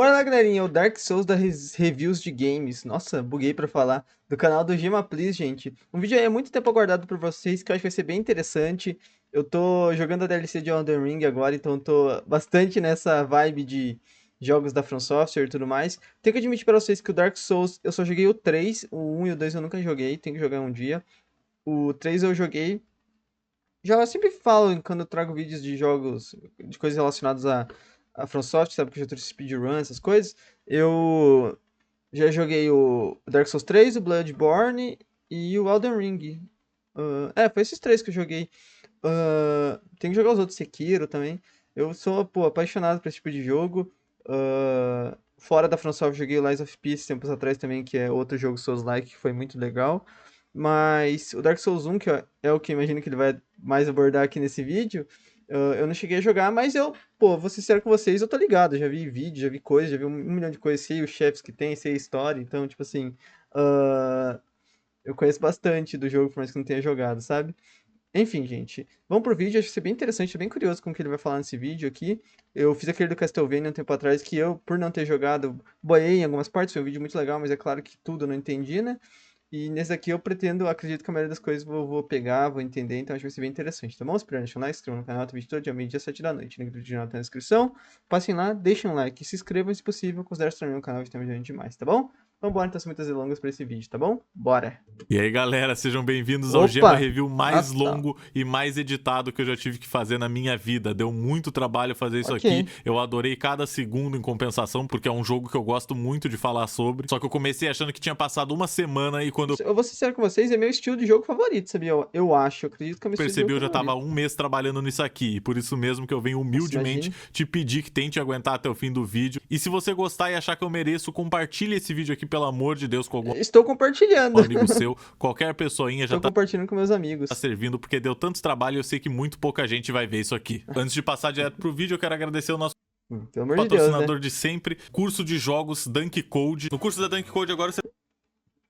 Bora lá, galerinha, o Dark Souls da Reviews de Games. Nossa, buguei pra falar. Do canal do Gema Please, gente. Um vídeo aí há muito tempo aguardado por vocês, que eu acho que vai ser bem interessante. Eu tô jogando a DLC de Elden Ring agora, então tô bastante nessa vibe de jogos da From Software e tudo mais. Tenho que admitir pra vocês que o Dark Souls, eu só joguei o 3, o 1 e o 2 eu nunca joguei, tenho que jogar um dia. O 3 eu joguei. Já eu sempre falo quando eu trago vídeos de jogos, de coisas relacionadas a From Software, sabe, que eu já trouxe speedrun, essas coisas. Eu já joguei o Dark Souls 3, o Bloodborne e o Elden Ring. Foi esses três que eu joguei. Tem que jogar os outros, Sekiro também. Eu sou, pô, apaixonado por esse tipo de jogo. Fora da From Software, joguei o Lies of Peace tempos atrás também, que é outro jogo Souls-like, que foi muito legal. Mas o Dark Souls 1, que é o que eu imagino que ele vai mais abordar aqui nesse vídeo, eu não cheguei a jogar, mas pô, vou ser sincero com vocês, eu tô ligado, já vi vídeo, já vi coisas, já vi um milhão de coisas, sei os chefes que tem, sei a história, então, tipo assim, ah, eu conheço bastante do jogo, por mais que não tenha jogado, sabe? Enfim, gente, vamos pro vídeo, acho que vai ser bem interessante, tô bem curioso com o que ele vai falar nesse vídeo aqui. Eu fiz aquele do Castlevania um tempo atrás, que eu, por não ter jogado, boiei em algumas partes, foi um vídeo muito legal, mas é claro que tudo eu não entendi, né? E nesse aqui eu pretendo, acredito que a maioria das coisas vou pegar, vou entender, então acho que vai ser bem interessante, tá bom? Espero deixar um like, se inscrevam no canal, tem vídeo todo dia, meio-dia, 7 da noite. Link do canal tá na descrição. Passem lá, deixem um like, se inscrevam se possível, considere se tornar no canal, que tem gente demais, tá bom? Então bora, então, sem muitas delongas pra esse vídeo, tá bom? Bora! E aí, galera, sejam bem-vindos ao Gema Opa! Review mais longo e mais editado que eu já tive que fazer na minha vida. Deu muito trabalho fazer isso aqui. Ok. Eu adorei cada segundo em compensação, porque é um jogo que eu gosto muito de falar sobre. Só que eu comecei achando que tinha passado uma semana e quando Eu vou ser sincero com vocês, é meu estilo de jogo favorito, sabia? Eu acho, eu acredito que é meu estilo de percebi, jogo eu já tava favorito. um mês trabalhando nisso aqui. E por isso mesmo que eu venho Nossa, humildemente imagine. te pedir que tente aguentar até o fim do vídeo. E se você gostar e achar que eu mereço, compartilhe esse vídeo aqui, pelo amor de Deus, com algum Estou compartilhando. amigo seu. Qualquer pessoinha já Estou tá compartilhando com meus amigos. servindo, porque deu tanto trabalho e eu sei que muito pouca gente vai ver isso aqui. Antes de passar direto pro vídeo, eu quero agradecer o nosso Pelo amor de Deus, né? patrocinador de sempre, curso de jogos Dunk Code. No curso da Dunk Code agora você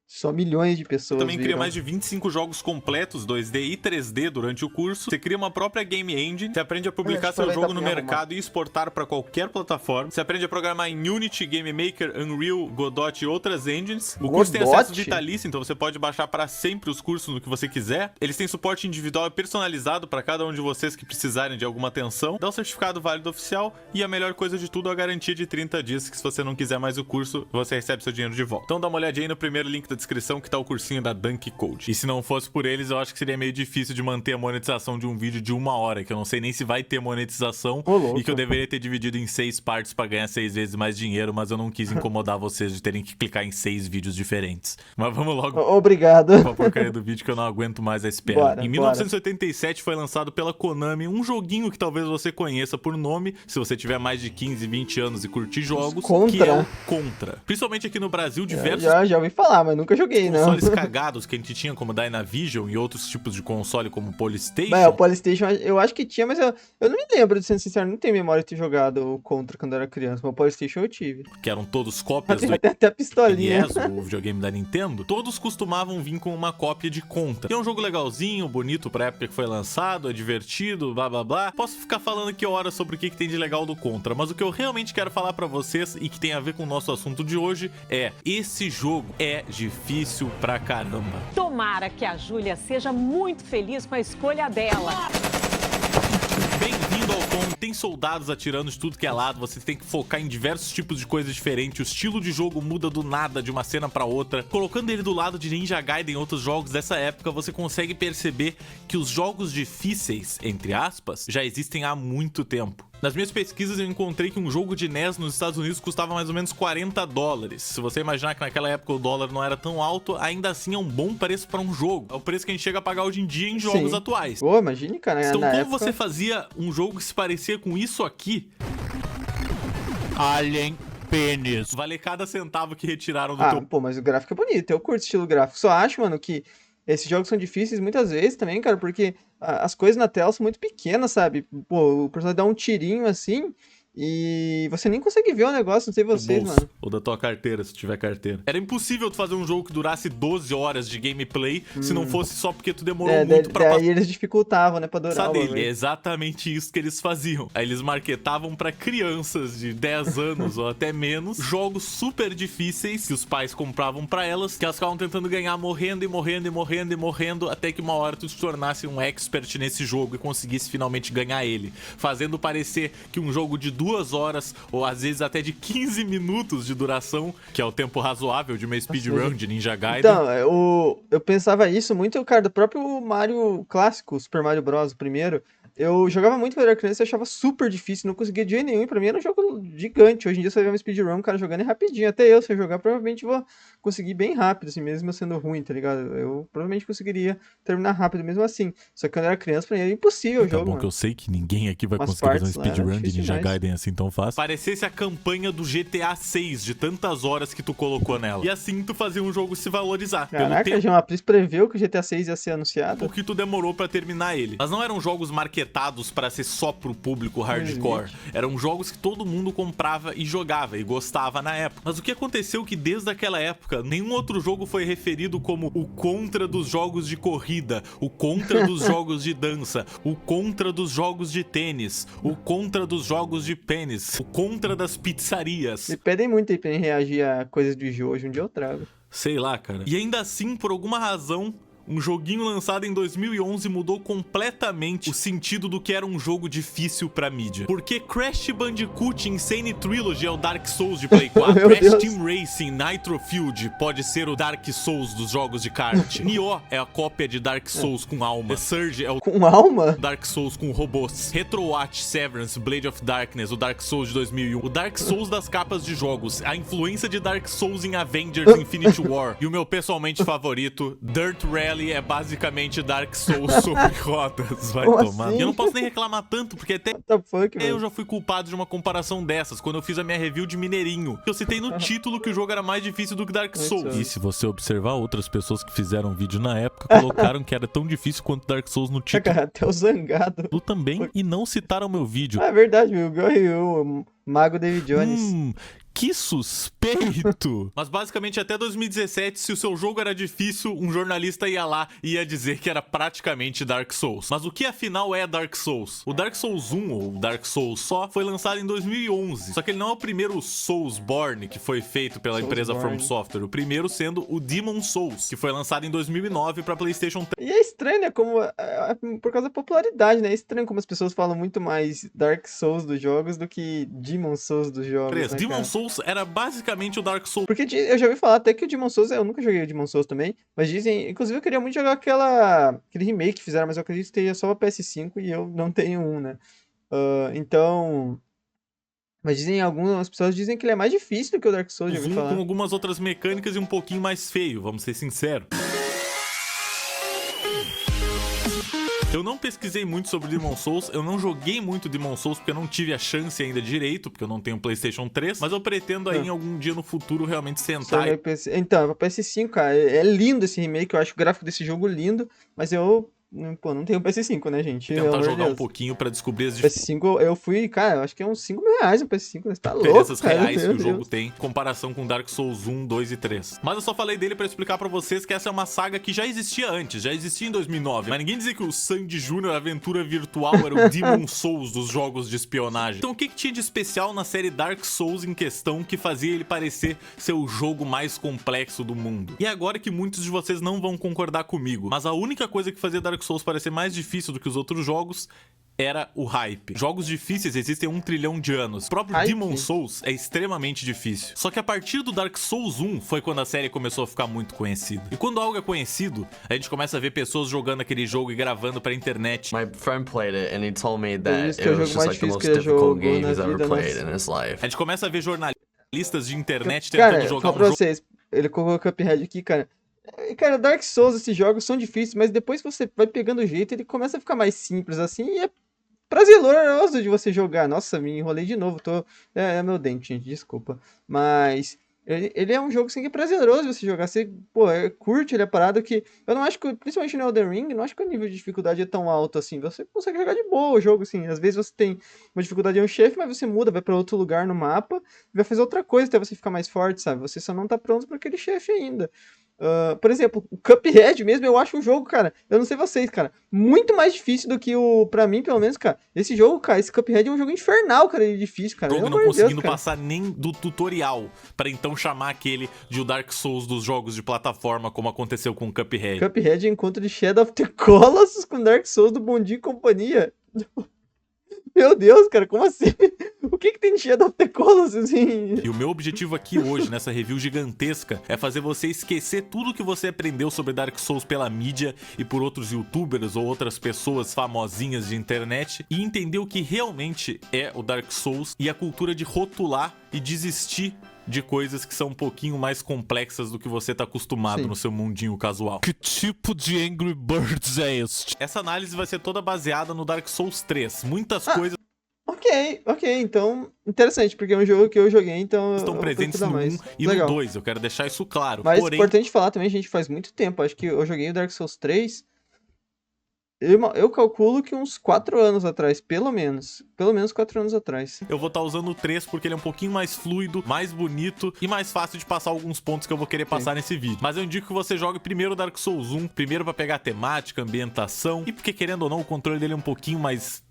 Só milhões de pessoas também cria viram. mais de 25 jogos completos 2D e 3D durante o curso. Você cria uma própria game engine, você aprende a publicar seu jogo no mercado e exportar para qualquer plataforma. Você aprende a programar em Unity, Game Maker, Unreal, Godot e outras engines. O curso tem acesso vitalício, então você pode baixar para sempre os cursos no que você quiser. Eles têm suporte individual e personalizado para cada um de vocês que precisarem de alguma atenção. Dá um certificado válido oficial e a melhor coisa de tudo é a garantia de 30 dias, que se você não quiser mais o curso, você recebe seu dinheiro de volta. Então dá uma olhadinha aí no primeiro link da descrição que tá o cursinho da Dunk Code. E se não fosse por eles, eu acho que seria meio difícil de manter a monetização de um vídeo de 1 hora, que eu não sei nem se vai ter monetização e que eu deveria ter dividido em 6 partes pra ganhar 6 vezes mais dinheiro, mas eu não quis incomodar vocês de terem que clicar em 6 vídeos diferentes. Mas vamos logo Obrigado. com a porcaria do vídeo que eu não aguento mais a espera. Bora, Em 1987 foi lançado pela Konami um joguinho que talvez você conheça por nome, se você tiver mais de 15, 20 anos e curtir jogos, que é o Contra. Principalmente aqui no Brasil, diversos já ouvi falar, mas nunca joguei, não. consoles cagados que a gente tinha, como Dynavision e outros tipos de console, como Polystation. O Polystation eu acho que tinha, mas eu não me lembro, de ser sincero, não tenho memória de ter jogado o Contra quando eu era criança, mas o Polystation eu tive. Que eram todos cópias do Tem até a pistolinha. NES, o videogame da Nintendo. Todos costumavam vir com uma cópia de Contra. E é um jogo legalzinho, bonito pra época que foi lançado, é divertido, blá blá blá. Posso ficar falando aqui horas sobre o que tem de legal do Contra, mas o que eu realmente quero falar pra vocês e que tem a ver com o nosso assunto de hoje é: esse jogo é difícil pra caramba. Tomara que a Júlia seja muito feliz com a escolha dela. Bem-vindo ao Contra. Tem soldados atirando de tudo que é lado, você tem que focar em diversos tipos de coisas diferentes, o estilo de jogo muda do nada, de uma cena pra outra. Colocando ele do lado de Ninja Gaiden e outros jogos dessa época, você consegue perceber que os jogos difíceis, entre aspas, já existem há muito tempo. Nas minhas pesquisas eu encontrei que um jogo de NES nos Estados Unidos custava mais ou menos $40. Se você imaginar que naquela época o dólar não era tão alto, ainda assim é um bom preço para um jogo. É o preço que a gente chega a pagar hoje em dia em jogos atuais. Pô, imagine, cara. Então na como época... você fazia um jogo que se parecia com isso aqui? Alien Penis. Vale cada centavo que retiraram do teu... Pô, mas o gráfico é bonito, eu curto estilo gráfico. Só acho, mano, que esses jogos são difíceis muitas vezes também, cara, porque as coisas na tela são muito pequenas, sabe? Pô, o personagem dá um tirinho assim E você nem consegue ver o negócio, não sei vocês, bolso, mano. ou da tua carteira, se tiver carteira. Era impossível tu fazer um jogo que durasse 12 horas de gameplay se não fosse só porque tu demorou muito pra Daí eles dificultavam, né, pra durar o dele. bagulho. É exatamente isso que eles faziam. Aí eles marketavam pra crianças de 10 anos ou até menos jogos super difíceis que os pais compravam pra elas, que elas ficavam tentando ganhar morrendo e morrendo e morrendo e morrendo até que uma hora tu se tornasse um expert nesse jogo e conseguisse finalmente ganhar ele, fazendo parecer que um jogo de 2 horas ou às vezes até de 15 minutos de duração, que é o tempo razoável de uma speedrun de Ninja Gaiden. Então, eu pensava isso muito, cara, do próprio Mario clássico, Super Mario Bros, o primeiro. Eu jogava muito quando era criança e achava super difícil, não conseguia de jeito nenhum. E pra mim era um jogo gigante. Hoje em dia você vê uma speedrun, o cara jogando é rapidinho. Até eu, se eu jogar, provavelmente vou conseguir bem rápido, assim, mesmo eu sendo ruim, tá ligado? Eu provavelmente conseguiria terminar rápido mesmo assim. Só que quando eu era criança, pra mim era impossível o Tá jogo, bom, mano. que eu sei que ninguém aqui vai Umas conseguir fazer um partes lá era speedrun de difícil Ninja demais. Gaiden assim tão fácil. Parecesse a campanha do GTA 6, de tantas horas que tu colocou nela. E assim tu fazia um jogo se valorizar. Caraca, pelo a Geomapliz preveu que o GTA 6 ia ser anunciado. tempo que tu demorou pra terminar ele. Mas não eram jogos marketados pra ser só pro público hardcore. Eram jogos que todo mundo comprava e jogava e gostava na época. Mas o que aconteceu que desde aquela época, nenhum outro jogo foi referido como o contra dos jogos de corrida, o contra dos jogos de dança, o contra dos jogos de tênis, o contra dos jogos de pênis, o contra das pizzarias. Me pedem muito aí pra mim reagir a coisas do jogo, hoje um dia eu trago. Sei lá, cara. E ainda assim, por alguma razão, um joguinho lançado em 2011 mudou completamente o sentido do que era um jogo difícil pra mídia. Porque Crash Bandicoot Insane Trilogy é o Dark Souls de Play 4. Meu Crash Deus. Team Racing Nitro Field pode ser o Dark Souls dos jogos de kart. Nioh é a cópia de Dark Souls com alma. The Surge é o Com alma? Dark Souls com robôs. Retrowatch, Severance, Blade of Darkness, o Dark Souls de 2001. O Dark Souls das capas de jogos. A influência de Dark Souls em Avengers Infinity War. E o meu pessoalmente favorito, Dirt Rally é basicamente Dark Souls sobre rodas. Vai Como tomar. assim? E eu não posso nem reclamar tanto, porque até What the fuck, eu velho? já fui culpado de uma comparação dessas quando eu fiz a minha review de Mineirinho. Eu citei no título que o jogo era mais difícil do que Dark Souls. E se você observar, outras pessoas que fizeram vídeo na época colocaram que era tão difícil quanto Dark Souls no título Cara, até o zangado. também e não citaram meu vídeo. Ah, é verdade, viu? O Mago David Jones. Que suspeito! Mas basicamente até 2017, se o seu jogo era difícil, um jornalista ia lá e ia dizer que era praticamente Dark Souls. Mas o que afinal é Dark Souls? O Dark Souls 1, ou Dark Souls só, foi lançado em 2011. Só que ele não é o primeiro Soulsborne que foi feito pela empresa From Software. O primeiro sendo o Demon Souls, que foi lançado em 2009 para PlayStation 3. E é estranho, né? Como, por causa da popularidade, né? É estranho como as pessoas falam muito mais Dark Souls dos jogos do que Demon Souls dos jogos. Né, Demon cara? Souls era basicamente o Dark Souls. Porque eu já ouvi falar até que o Demon Souls, eu nunca joguei o Demon Souls também, mas dizem, inclusive eu queria muito jogar aquele remake que fizeram, mas eu acredito que esteja só pra PS5 e eu não tenho um, né? Então, mas dizem, algumas pessoas dizem que ele é mais difícil do que o Dark Souls, já ouvi falar. Com algumas outras mecânicas e um pouquinho mais feio, vamos ser sinceros. Eu não pesquisei muito sobre Demon Souls, eu não joguei muito Demon Souls porque eu não tive a chance ainda direito, porque eu não tenho PlayStation 3, mas eu pretendo aí em algum dia no futuro realmente sentar e... Então, é pra PS5, cara, é lindo esse remake, eu acho o gráfico desse jogo lindo, mas eu, pô, não tenho PS5, né, gente? tentar jogar um pouquinho pra descobrir as diferenças. PS5, eu fui, cara, eu acho que é uns 5 mil reais no PS5, você tá louco, cara, reais que meu o jogo Deus. tem em comparação com Dark Souls 1, 2 e 3. Mas eu só falei dele pra explicar pra vocês que essa é uma saga que já existia antes, já existia em 2009. Mas ninguém dizia que o Sandy Jr. Aventura Virtual era o Demon Souls dos jogos de espionagem. Então o que tinha de especial na série Dark Souls em questão que fazia ele parecer ser o jogo mais complexo do mundo? E agora que muitos de vocês não vão concordar comigo, mas a única coisa que fazia Dark Souls parecer mais difícil do que os outros jogos era o hype. Jogos difíceis existem 1 trilhão de anos. O próprio Demon Souls é extremamente difícil. Só que a partir do Dark Souls 1 foi quando a série começou a ficar muito conhecida. E quando algo é conhecido, a gente começa a ver pessoas jogando aquele jogo e gravando pra internet. My friend played it and he told me that isso que é o it was jogo just mais like the difícil most que ele difficult jogou game na he's ever vida, played nossa. in his life. A gente começa a ver jornalistas de internet tentando Cara, jogar fala um pra jogo. vocês, ele colocou o Cuphead aqui, cara. Cara, Dark Souls, esses jogos são difíceis, mas depois que você vai pegando o jeito, ele começa a ficar mais simples, assim, e é prazeroso de você jogar. Nossa, me enrolei de novo, é meu dente, gente, desculpa. Mas Ele é um jogo assim, que é prazeroso você jogar. Você, pô, curte ele, é parada que. Eu não acho que, principalmente no Elden Ring, não acho que o nível de dificuldade é tão alto assim. Você consegue jogar de boa o jogo, assim. Às vezes você tem uma dificuldade em um chefe, mas você muda, vai pra outro lugar no mapa, vai fazer outra coisa até você ficar mais forte, sabe? Você só não tá pronto pra aquele chefe ainda. Por exemplo, o Cuphead mesmo, eu acho um jogo, cara, eu não sei vocês, cara, muito mais difícil do que pra mim, pelo menos, cara, esse jogo, cara, esse Cuphead é um jogo infernal, cara, ele é difícil, cara. O jogo não conseguindo passar nem do tutorial, pra então chamar aquele de o Dark Souls dos jogos de plataforma, como aconteceu com o Cuphead. Cuphead é encontro de Shadow of the Colossus com Dark Souls do Bom Dia e Companhia. Meu Deus, cara, como assim? O que tem de Shadow of the Colossus, assim? E o meu objetivo aqui hoje, nessa review gigantesca, é fazer você esquecer tudo que você aprendeu sobre Dark Souls pela mídia e por outros youtubers ou outras pessoas famosinhas de internet e entender o que realmente é o Dark Souls e a cultura de rotular e desistir de coisas que são um pouquinho mais complexas do que você tá acostumado no seu mundinho casual. Que tipo de Angry Birds é este? Essa análise vai ser toda baseada no Dark Souls 3. Muitas coisas... Ok, então, interessante, porque é um jogo que eu joguei, então estão presentes no 1 e no 2, eu quero deixar isso claro. Mas é importante falar também, gente, faz muito tempo, acho que eu joguei o Dark Souls 3... Eu calculo que uns 4 anos atrás, pelo menos 4 anos atrás. Eu vou estar usando o 3 porque ele é um pouquinho mais fluido, mais bonito e mais fácil de passar alguns pontos que eu vou querer passar nesse vídeo. Mas eu indico que você jogue primeiro o Dark Souls 1, primeiro pra pegar a temática, ambientação, e porque querendo ou não, o controle dele é um pouquinho mais...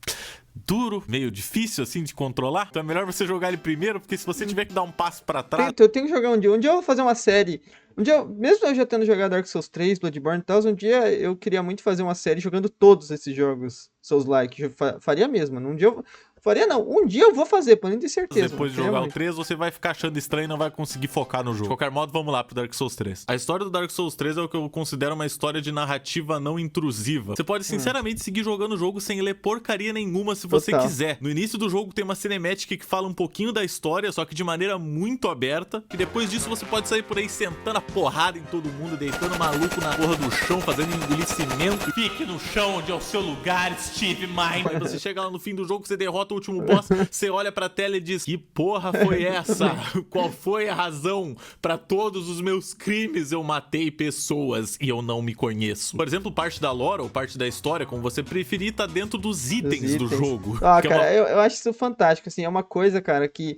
duro, meio difícil assim de controlar. Então é melhor você jogar ele primeiro, porque se você tiver que dar um passo pra trás... Eu tenho que jogar um dia. Um dia eu vou fazer uma série. Um dia, mesmo eu já tendo jogado Dark Souls 3, Bloodborne e tal, um dia eu queria muito fazer uma série jogando todos esses jogos Souls-like. Eu faria mesmo. Um dia eu... Faria não, um dia eu vou fazer, pra nem ter certeza. Depois de jogar o 3, você vai ficar achando estranho e não vai conseguir focar no jogo. De qualquer modo, vamos lá pro Dark Souls 3. A história do Dark Souls 3 é o que eu considero uma história de narrativa não intrusiva. Você pode, sinceramente, seguir jogando o jogo sem ler porcaria nenhuma se você quiser. No início do jogo tem uma cinemática que fala um pouquinho da história, só que de maneira muito aberta. E depois disso você pode sair por aí sentando a porrada em todo mundo, deitando maluco na porra do chão, fazendo engolicimento. Fique no chão onde é o seu lugar, Steve Miner. Você chega lá no fim do jogo, você derrota o último boss, você olha pra tela e diz: que porra foi essa? Qual foi a razão? Pra todos os meus crimes eu matei pessoas e eu não me conheço. Por exemplo, parte da lore ou parte da história, como você preferir, tá dentro dos itens do jogo. Cara, eu acho isso fantástico, assim, é uma coisa, cara, que...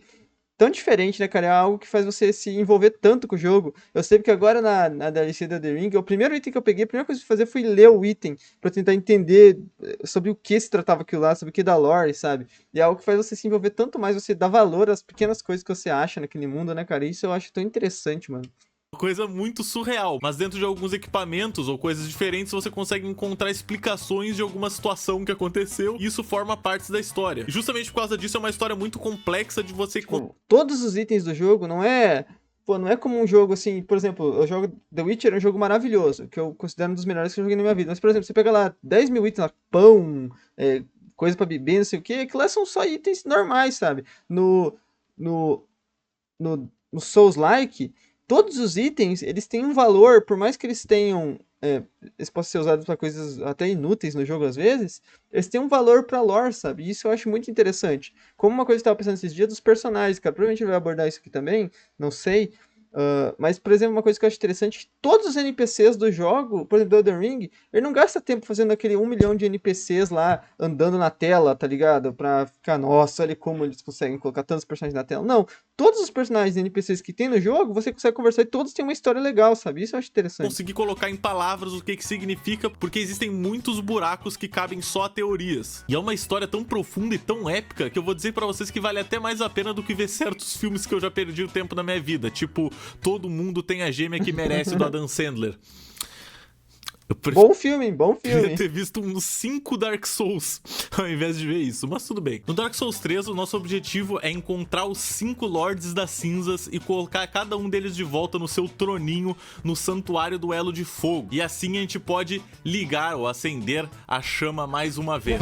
tão diferente, né, cara? É algo que faz você se envolver tanto com o jogo. Eu sei que agora na DLC da The Ring, o primeiro item que eu peguei, a primeira coisa que eu fazer foi ler o item, pra tentar entender sobre o que se tratava aquilo lá, sobre o que da lore, sabe? E é algo que faz você se envolver tanto mais, você dá valor às pequenas coisas que você acha naquele mundo, né, cara? Isso eu acho tão interessante, mano. Coisa muito surreal, mas dentro de alguns equipamentos ou coisas diferentes você consegue encontrar explicações de alguma situação que aconteceu e isso forma parte da história. E justamente por causa disso é uma história muito complexa de você... Todos os itens do jogo não é como um jogo assim, por exemplo, eu jogo The Witcher, é um jogo maravilhoso, que eu considero um dos melhores que eu joguei na minha vida, mas por exemplo, você pega lá 10 mil itens, lá, pão, coisa pra beber, não sei o que, aquilo lá são só itens normais, sabe? No Souls-like, todos os itens, eles têm um valor, por mais que eles tenham... eles possam ser usados para coisas até inúteis no jogo às vezes, eles têm um valor pra lore, sabe? E isso eu acho muito interessante. Como uma coisa que eu tava pensando esses dias dos personagens, cara, provavelmente ele vai abordar isso aqui também, não sei... mas, por exemplo, uma coisa que eu acho interessante, todos os NPCs do jogo, por exemplo, do Elden Ring, ele não gasta tempo fazendo aquele 1 milhão de NPCs lá, andando na tela, tá ligado? Pra ficar, nossa, olha como eles conseguem colocar tantos personagens na tela. Não, todos os personagens NPCs que tem no jogo, você consegue conversar e todos têm uma história legal, sabe? Isso eu acho interessante. Conseguir colocar em palavras o que significa, porque existem muitos buracos que cabem só a teorias. E é uma história tão profunda e tão épica que eu vou dizer pra vocês que vale até mais a pena do que ver certos filmes que eu já perdi o tempo na minha vida, tipo... Todo mundo tem a gêmea que merece do Adam Sandler. Bom filme, bom filme. Queria ter visto uns 5 Dark Souls ao invés de ver isso, mas tudo bem. No Dark Souls 3, o nosso objetivo é encontrar os 5 Lords das Cinzas e colocar cada um deles de volta no seu troninho no Santuário do Elo de Fogo. E assim a gente pode ligar ou acender a chama mais uma vez.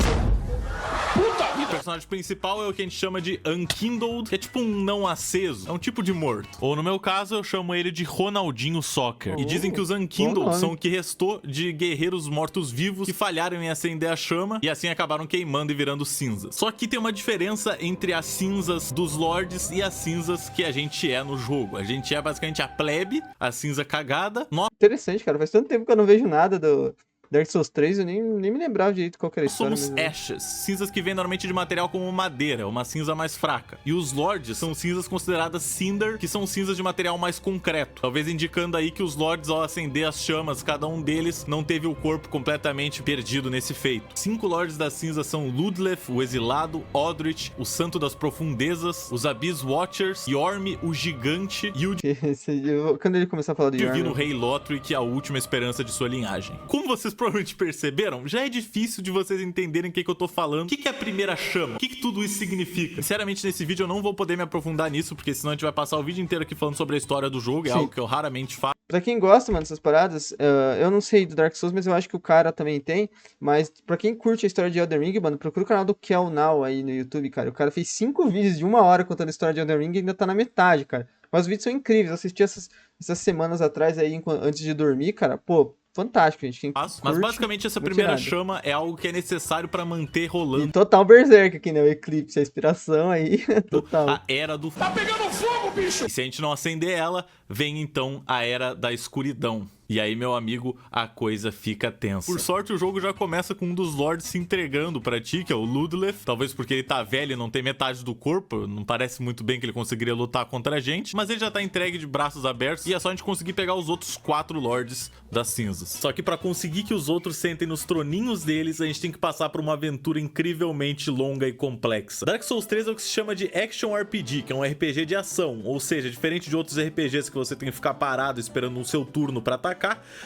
Puta vida! personagem principal é o que a gente chama de Unkindled, que é tipo um não aceso, é um tipo de morto. Ou no meu caso, eu chamo ele de Ronaldinho Soccer. E dizem que os Unkindled são o que restou de guerreiros mortos-vivos que falharam em acender a chama e assim acabaram queimando e virando cinzas. Só que tem uma diferença entre as cinzas dos Lords e as cinzas que a gente é no jogo. A gente é basicamente a plebe, a cinza cagada. Interessante, cara. Faz tanto tempo que eu não vejo nada do Dark Souls 3, eu nem me lembrava direito qual que era a história. Somos Ashes, cinzas que vêm normalmente de material como madeira, uma cinza mais fraca. E os Lords são cinzas consideradas Cinder, que são cinzas de material mais concreto. Talvez indicando aí que os Lords, ao acender as chamas, cada um deles não teve o corpo completamente perdido nesse feito. 5 Lords das cinzas são Ludleth, o Exilado, Odrich, o Santo das Profundezas, os Abyss Watchers, Yorm, o Gigante e o Quando ele começar a falar do Divino Rei Lothric, a última esperança de sua linhagem. Como vocês provavelmente perceberam, já é difícil de vocês entenderem o que eu tô falando. O que é a primeira chama? O que tudo isso significa? Sinceramente, nesse vídeo eu não vou poder me aprofundar nisso, porque senão a gente vai passar o vídeo inteiro aqui falando sobre a história do jogo, é algo que eu raramente faço. Pra quem gosta, mano, dessas paradas, eu não sei do Dark Souls, mas eu acho que o cara também tem. Mas pra quem curte a história de Elden Ring, mano, procura o canal do Kel Now aí no YouTube, cara. O cara fez 5 vídeos de 1 hora contando a história de Elden Ring e ainda tá na metade, cara. Mas os vídeos são incríveis. Eu assisti essas semanas atrás aí, antes de dormir, cara. Pô, fantástico, gente. Mas basicamente essa primeira chama é algo que é necessário pra manter rolando. E total Berserk aqui, né? O Eclipse, a inspiração aí, total. A Era do... Tá pegando fogo, bicho! E se a gente não acender ela, vem então a Era da Escuridão. E aí, meu amigo, a coisa fica tensa. Por sorte, o jogo já começa com um dos Lords se entregando pra ti, que é o Ludleth. Talvez porque ele tá velho e não tem metade do corpo. Não parece muito bem que ele conseguiria lutar contra a gente. Mas ele já tá entregue de braços abertos. E é só a gente conseguir pegar os outros 4 Lords das cinzas. Só que pra conseguir que os outros sentem nos troninhos deles, a gente tem que passar por uma aventura incrivelmente longa e complexa. Dark Souls 3 é o que se chama de Action RPG, que é um RPG de ação. Ou seja, diferente de outros RPGs que você tem que ficar parado esperando o seu turno pra atacar,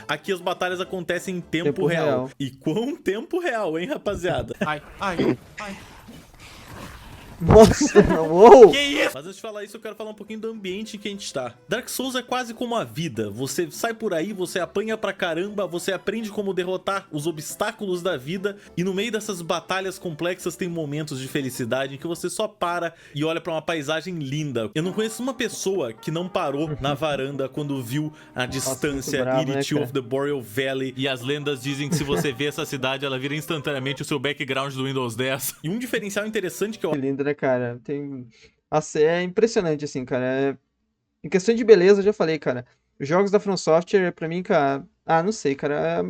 aqui as batalhas acontecem em tempo real. E quão tempo real, hein, rapaziada? Ai. Nossa, uou! Que isso? Mas antes de falar isso, eu quero falar um pouquinho do ambiente em que a gente tá. Dark Souls é quase como a vida. Você sai por aí, você apanha pra caramba, você aprende como derrotar os obstáculos da vida, e no meio dessas batalhas complexas tem momentos de felicidade em que você só para e olha pra uma paisagem linda. Eu não conheço uma pessoa que não parou na varanda quando viu a distância Irith of the Boreal Valley, e as lendas dizem que se você vê essa cidade, ela vira instantaneamente o seu background do Windows 10. E um diferencial interessante que eu... Lindo, né, cara? Nossa, é impressionante, assim, cara. Em questão de beleza, eu já falei, cara. Os jogos da From Software, pra mim, cara... não sei, cara.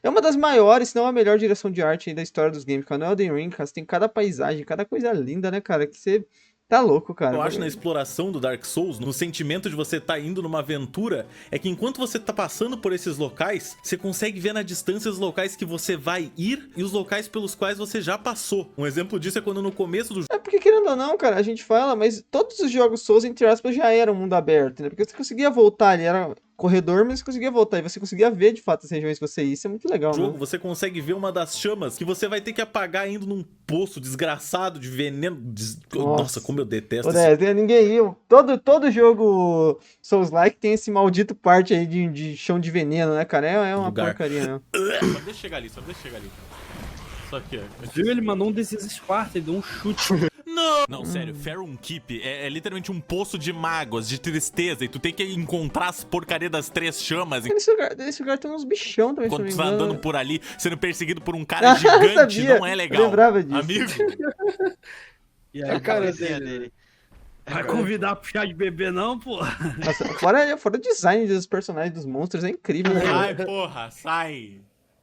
É uma das maiores, se não a melhor direção de arte da história dos games, cara. No Elden Ring, cara, você tem cada paisagem, cada coisa linda, né, cara? Que você... Tá louco, cara. Eu acho na exploração do Dark Souls, no sentimento de você estar indo numa aventura, é que enquanto você tá passando por esses locais, você consegue ver na distância os locais que você vai ir e os locais pelos quais você já passou. Um exemplo disso é quando no começo do jogo... É porque, querendo ou não, cara, a gente fala, mas todos os jogos Souls, entre aspas, já eram mundo aberto, né? Porque você conseguia voltar ali, era corredor, mas você conseguia voltar, e você conseguia ver, de fato, as regiões que você ia. Isso é muito legal, né? No jogo, jogo, você consegue ver uma das chamas que você vai ter que apagar indo num poço desgraçado de veneno. Nossa, como eu detesto isso. Ninguém ia. Todo jogo Souls-like tem esse maldito parte aí de chão de veneno, né, cara? É uma porcaria, né? Só deixa eu chegar ali. Só aqui, ó. Viu? Ele mandou um desses Esparta, ele deu um chute. Não, sério, Farum Keep é literalmente um poço de mágoas, de tristeza, e tu tem que encontrar as porcarias das 3 chamas. Nesse lugar tem uns bichão também. Quando tu vai andando por ali, sendo perseguido por um cara gigante, não é legal. Eu lembrava disso. Amigo. E aí, a cara dele. Vai convidar pro chá de bebê não, pô? Nossa, fora o design dos personagens, dos monstros, é incrível, né? Ai, porra, sai.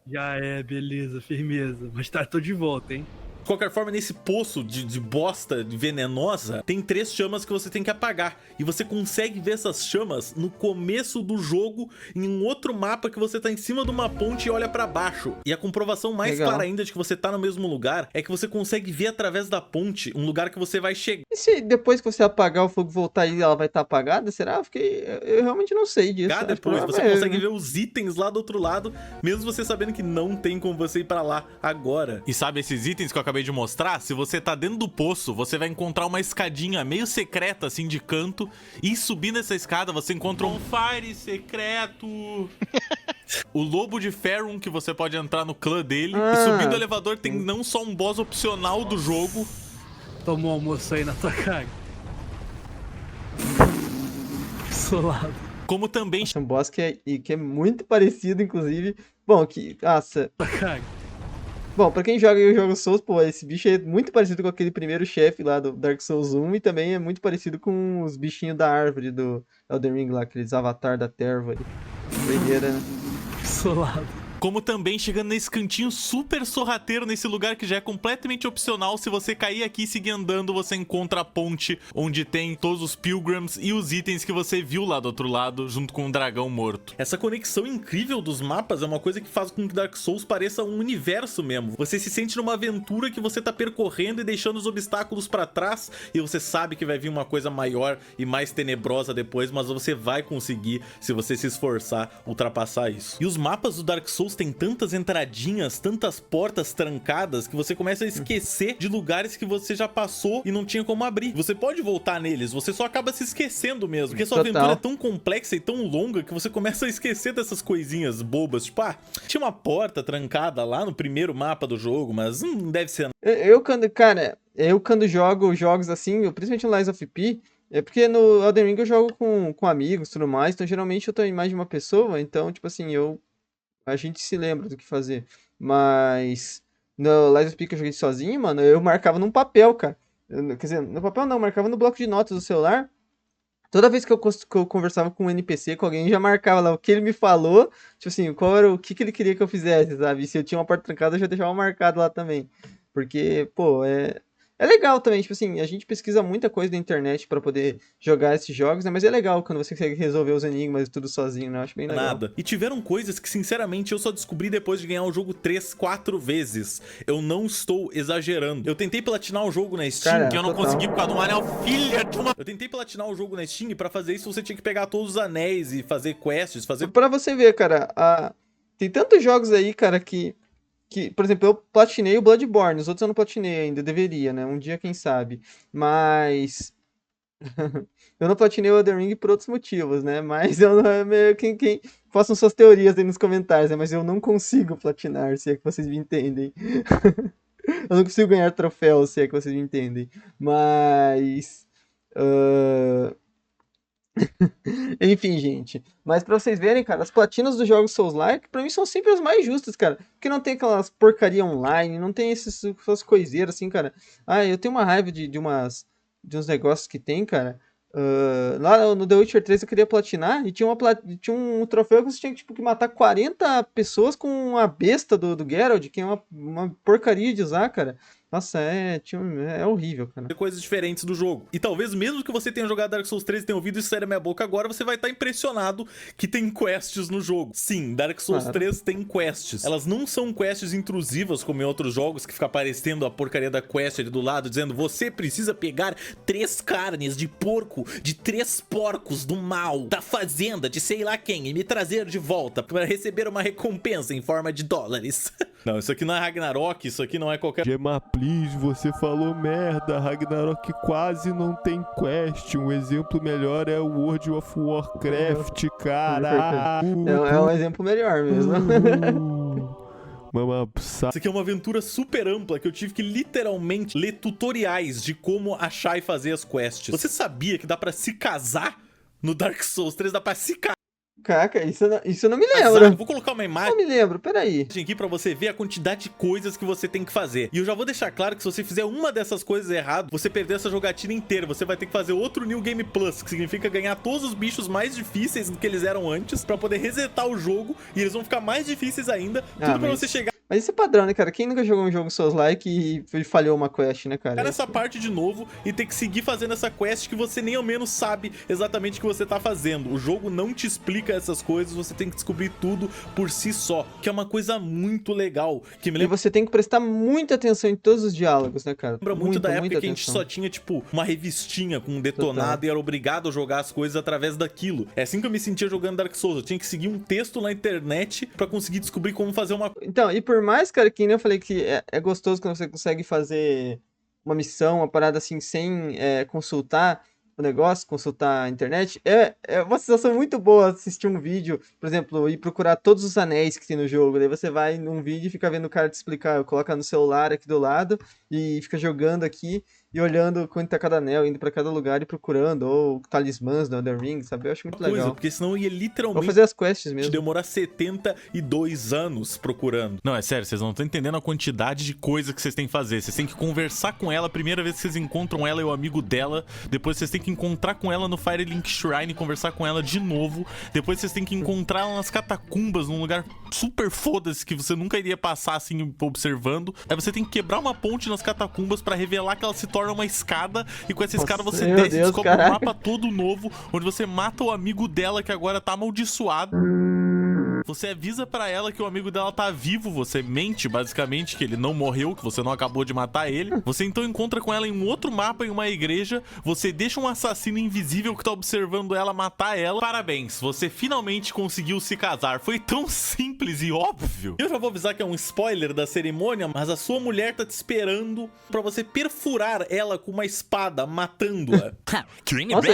Já é, beleza, firmeza. Mas tá, tô de volta, hein? De qualquer forma, nesse poço de bosta venenosa, tem 3 chamas que você tem que apagar. E você consegue ver essas chamas no começo do jogo, em um outro mapa que você tá em cima de uma ponte e olha pra baixo. E a comprovação mais clara ainda de que você tá no mesmo lugar é que você consegue ver através da ponte um lugar que você vai chegar. E se depois que você apagar o fogo voltar e ela vai estar apagada, será? Eu realmente não sei disso. Depois você consegue ver os itens lá do outro lado, mesmo você sabendo que não tem como você ir pra lá agora. E sabe esses itens que eu acabei acabei de mostrar, se você tá dentro do poço, você vai encontrar uma escadinha meio secreta, assim, de canto. E subindo essa escada, você encontra um fire secreto. O lobo de Faerun, que você pode entrar no clã dele. E subindo o elevador tem não só um boss opcional do jogo. Tomou um almoço aí na tua cara. Solado. Como também... Um boss que é muito parecido, inclusive. Bom, nossa... Bom, pra quem joga o jogo Souls, pô, esse bicho é muito parecido com aquele primeiro chefe lá do Dark Souls 1 e também é muito parecido com os bichinhos da árvore do Elden Ring lá, aqueles avatar da terva aí. Doideira, né? Solado. Como também chegando nesse cantinho super sorrateiro, nesse lugar que já é completamente opcional. Se você cair aqui e seguir andando, você encontra a ponte onde tem todos os pilgrims e os itens que você viu lá do outro lado, junto com o dragão morto. Essa conexão incrível dos mapas é uma coisa que faz com que Dark Souls pareça um universo mesmo. Você se sente numa aventura que você tá percorrendo e deixando os obstáculos pra trás, e você sabe que vai vir uma coisa maior e mais tenebrosa depois, mas você vai conseguir, se você se esforçar, ultrapassar isso. E os mapas do Dark Souls tem tantas entradinhas, tantas portas trancadas, que você começa a esquecer de lugares que você já passou e não tinha como abrir. Você pode voltar neles, você só acaba se esquecendo mesmo. Porque sua aventura é tão complexa e tão longa que você começa a esquecer dessas coisinhas bobas. Tipo, tinha uma porta trancada lá no primeiro mapa do jogo, mas não deve ser. Eu quando jogo jogos assim, principalmente no Lies of P, é porque no Elden Ring eu jogo com amigos e tudo mais, então geralmente eu tô em mais de uma pessoa, então, tipo assim, a gente se lembra do que fazer. Mas no Lies of P que eu joguei sozinho, mano, eu marcava num papel, cara. Quer dizer, no papel não, eu marcava no bloco de notas do celular. Toda vez que eu conversava com um NPC, com alguém, já marcava lá o que ele me falou, tipo assim, o que ele queria que eu fizesse, sabe? E se eu tinha uma porta trancada, eu já deixava marcado lá também. Porque, pô, é legal também, tipo assim, a gente pesquisa muita coisa na internet pra poder jogar esses jogos, né? Mas é legal quando você consegue resolver os enigmas e tudo sozinho, né? Eu acho bem legal. Nada. E tiveram coisas que, sinceramente, eu só descobri depois de ganhar o jogo 3, 4 vezes. Eu não estou exagerando. Eu tentei platinar o jogo na Steam, que eu não consegui por causa do anel, filha de uma... Eu tentei platinar o jogo na Steam, e pra fazer isso você tinha que pegar todos os anéis e fazer quests, fazer... Pra você ver, cara, tem tantos jogos aí, cara, que, por exemplo, eu platinei o Bloodborne, os outros eu não platinei ainda, deveria, né? Um dia, quem sabe. Mas... eu não platinei o Elden Ring por outros motivos, né? Mas eu não... Quem façam suas teorias aí nos comentários, né? Mas eu não consigo platinar, se é que vocês me entendem. Eu não consigo ganhar troféus, se é que vocês me entendem. Mas... enfim, gente. Mas pra vocês verem, cara, as platinas dos jogos Souls-like, pra mim, são sempre as mais justas, cara. Porque não tem aquelas porcaria online, não tem essas coiseiras assim, cara. Eu tenho uma raiva de uns negócios que tem, cara. Lá no The Witcher 3 eu queria platinar e tinha um troféu que você tinha que matar 40 pessoas com a besta do Geralt, que é uma porcaria de usar, cara. Nossa, é horrível, cara. Coisas diferentes do jogo. E talvez mesmo que você tenha jogado Dark Souls 3 e tenha ouvido isso sair da minha boca agora, você vai estar impressionado que tem quests no jogo. Sim, Dark Souls 3 tem quests. Elas não são quests intrusivas como em outros jogos, que fica aparecendo a porcaria da quest ali do lado, dizendo: você precisa pegar 3 carnes de porco, de 3 porcos do mal, da fazenda de sei lá quem, e me trazer de volta para receber uma recompensa em forma de dólares. Não, isso aqui não é Ragnarok, isso aqui não é qualquer... Gema, please, você falou merda. Ragnarok quase não tem quest. Um exemplo melhor é o World of Warcraft, cara. É um exemplo melhor mesmo. Isso aqui é uma aventura super ampla que eu tive que literalmente ler tutoriais de como achar e fazer as quests. Você sabia que dá pra se casar no Dark Souls 3? Dá pra se casar? Caraca, isso eu não me lembro. Vou colocar uma imagem. Não me lembro, peraí. Aqui pra você ver a quantidade de coisas que você tem que fazer. E eu já vou deixar claro que se você fizer uma dessas coisas errado, você perder essa jogatina inteira. Você vai ter que fazer outro New Game Plus, que significa ganhar todos os bichos mais difíceis do que eles eram antes, pra poder resetar o jogo, e eles vão ficar mais difíceis ainda. Tudo pra você chegar... Mas isso é padrão, né, cara? Quem nunca jogou um jogo Souls-like e falhou uma quest, né, cara? Nessa parte de novo e ter que seguir fazendo essa quest que você nem ao menos sabe exatamente o que você tá fazendo. O jogo não te explica essas coisas, você tem que descobrir tudo por si só, que é uma coisa muito legal. Que me lembra... E você tem que prestar muita atenção em todos os diálogos, né, cara? Lembra muito da época que a gente só tinha, tipo, uma revistinha com um detonado e era obrigado a jogar as coisas através daquilo. É assim que eu me sentia jogando Dark Souls. Eu tinha que seguir um texto na internet pra conseguir descobrir como fazer uma... Então, e por por mais, cara, que nem eu falei que é gostoso quando você consegue fazer uma missão, uma parada assim, sem consultar o negócio, consultar a internet, é uma sensação muito boa assistir um vídeo, por exemplo, ir procurar todos os anéis que tem no jogo, daí você vai num vídeo e fica vendo o cara te explicar, coloca no celular aqui do lado e fica jogando aqui e olhando quando tá cada anel, indo pra cada lugar e procurando, ou talismãs do Elden Ring, sabe? Eu acho muito legal. Porque senão ia Vou literalmente fazer as quests mesmo. demorar 72 anos procurando. Não, é sério, vocês não estão entendendo a quantidade de coisa que vocês têm que fazer. Vocês têm que conversar com ela a primeira vez que vocês encontram ela e o amigo dela. Depois vocês têm que encontrar com ela no Firelink Shrine e conversar com ela de novo. Depois vocês têm que encontrar ela nas catacumbas, num lugar super foda-se que você nunca iria passar assim observando. Aí você tem que quebrar uma ponte nas catacumbas pra revelar que ela se torna uma escada. E com essa escada você meu desce e Deus, descobre caraca. um mapa todo novo, onde você mata o amigo dela que agora tá amaldiçoado. Você avisa pra ela que o amigo dela tá vivo, você mente basicamente que ele não morreu, que você não acabou de matar ele. Você então encontra com ela em um outro mapa, em uma igreja. Você deixa um assassino invisível que tá observando ela matar ela. Parabéns, você finalmente conseguiu se casar. Foi tão simples e óbvio. Eu já vou avisar que é um spoiler da cerimônia, mas a sua mulher tá te esperando pra você perfurar ela com uma espada, matando-a. Nossa,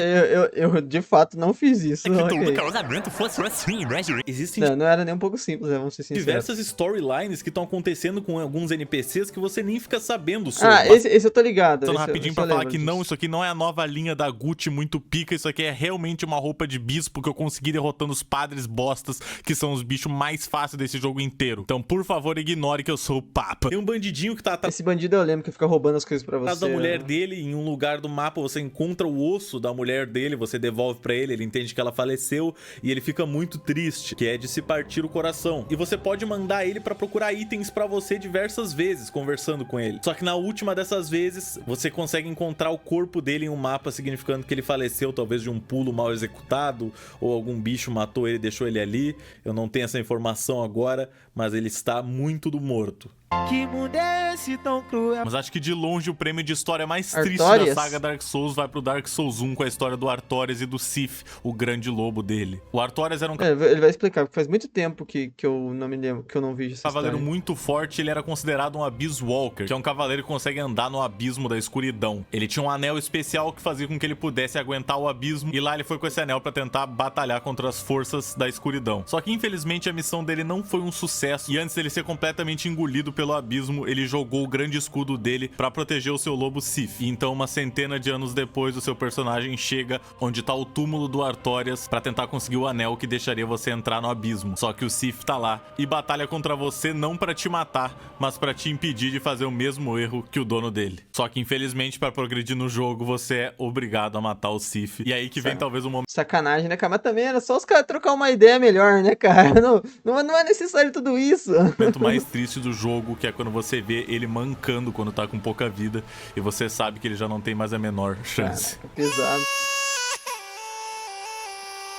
eu de fato não fiz isso. Ok. casamento fosse assim, né, Júlio? Existem Não era nem um pouco simples, vamos ser sinceros. diversas storylines que estão acontecendo com alguns NPCs que você nem fica sabendo sobre. Ah, esse eu tô ligado. Passando esse eu- rapidinho esse pra eu falar lembro que não, disso. isso aqui não é a nova linha da Gucci muito pica, isso aqui é realmente uma roupa de bispo que eu consegui derrotando os padres bostas, que são os bichos mais fáceis desse jogo inteiro. Então, por favor, ignore que eu sou o Papa. Tem um bandidinho que tá atrás Esse bandido eu lembro que fica roubando as coisas pra você. da mulher né? dele, em um lugar do mapa você encontra o osso da mulher dele, você devolve pra ele, ele entende que ela faleceu e ele fica muito triste, que é de se partir o coração. E você pode mandar ele pra procurar itens pra você diversas vezes, conversando com ele. Só que na última dessas vezes, você consegue encontrar o corpo dele em um mapa, significando que ele faleceu, talvez de um pulo mal executado, ou algum bicho matou ele e deixou ele ali. Eu não tenho essa informação agora, mas ele está muito do morto. Que mundo é esse tão cruel? Mas acho que de longe o prêmio de história mais triste da Artorias? saga Dark Souls vai pro Dark Souls 1 com a história do Artorias e do Sif, o grande lobo dele. O Artorias era um Ele vai explicar, porque faz muito tempo que eu não me lembro, que eu não vejo essa cavaleiro história. muito forte, ele era considerado um Abyss Walker, que é um cavaleiro que consegue andar no abismo da escuridão. Ele tinha um anel especial que fazia com que ele pudesse aguentar o abismo, e lá ele foi com esse anel pra tentar batalhar contra as forças da escuridão. Só que infelizmente a missão dele não foi um sucesso, e antes dele ser completamente engolido pelo abismo, ele jogou o grande escudo dele pra proteger o seu lobo Sif. E então, uma centena de anos depois, o seu personagem chega onde tá o túmulo do Artorias pra tentar conseguir o anel que deixaria você entrar no abismo. Só que o Sif tá lá e batalha contra você não pra te matar, mas pra te impedir de fazer o mesmo erro que o dono dele. Só que infelizmente, pra progredir no jogo, você é obrigado a matar o Sif. E aí que vem talvez um momento Sacanagem, né, cara? Mas também era só os caras trocar uma ideia melhor, né, cara? Não é necessário tudo isso. mais triste do jogo, que é quando você vê ele mancando quando tá com pouca vida e você sabe que ele já não tem mais a menor chance. Caraca, pesado.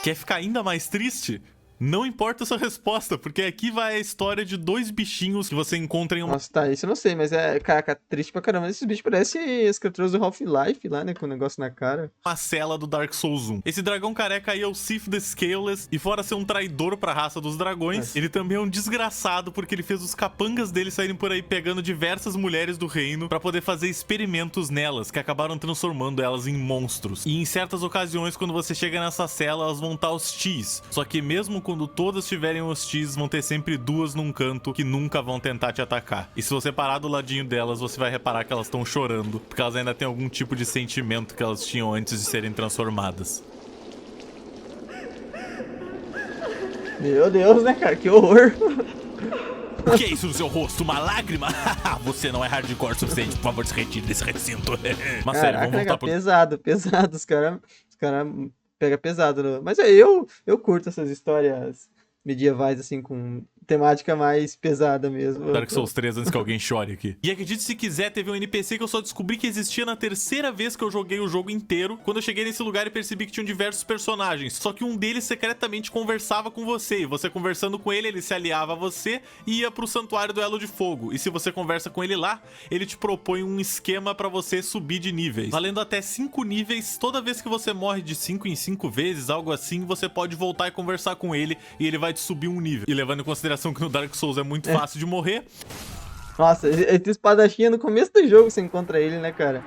Quer ficar ainda mais triste? Não importa a sua resposta, porque aqui vai a história de dois bichinhos que você encontra em uma Nossa, tá, isso eu não sei, mas caraca, triste pra caramba. Esses bichos parecem as criaturas do Half-Life lá, né, com o negócio na cara. cela do Dark Souls 1. Esse dragão careca aí é o Sif the Scaleless, e fora ser um traidor pra raça dos dragões, ele também é um desgraçado porque ele fez os capangas dele saírem por aí pegando diversas mulheres do reino pra poder fazer experimentos nelas, que acabaram transformando elas em monstros. E em certas ocasiões, quando você chega nessa cela, elas vão estar hostis. Só que mesmo quando todas estiverem hostis, vão ter sempre duas num canto que nunca vão tentar te atacar. E se você parar do ladinho delas, você vai reparar que elas estão chorando, porque elas ainda têm algum tipo de sentimento que elas tinham antes de serem transformadas. Meu Deus, né, cara? Que horror. O que é isso no seu rosto? Uma lágrima? Você não é hardcore o suficiente, por favor, se retire desse recinto. Mas sério, Caraca, vamos voltar pro... pesado. Os caras pegam pesado. Mas eu curto essas histórias medievais, assim, com temática mais pesada mesmo. Dark Souls 3 antes que alguém chore aqui. E acredite se quiser, teve um NPC que eu só descobri que existia na terceira vez que eu joguei o jogo inteiro, quando eu cheguei nesse lugar e percebi que tinham diversos personagens, só que um deles secretamente conversava com você, e você conversando com ele, ele se aliava a você e ia pro Santuário do Elo de Fogo. E se você conversa com ele lá, ele te propõe um esquema pra você subir de níveis, valendo até 5 níveis. Toda vez que você morre de 5 em 5 vezes, algo assim, você pode voltar e conversar com ele, e ele vai te subir um nível. E levando em consideração consideração que no Dark Souls é muito fácil de morrer. Nossa, esse espadachim é no começo do jogo você encontra ele, né, cara?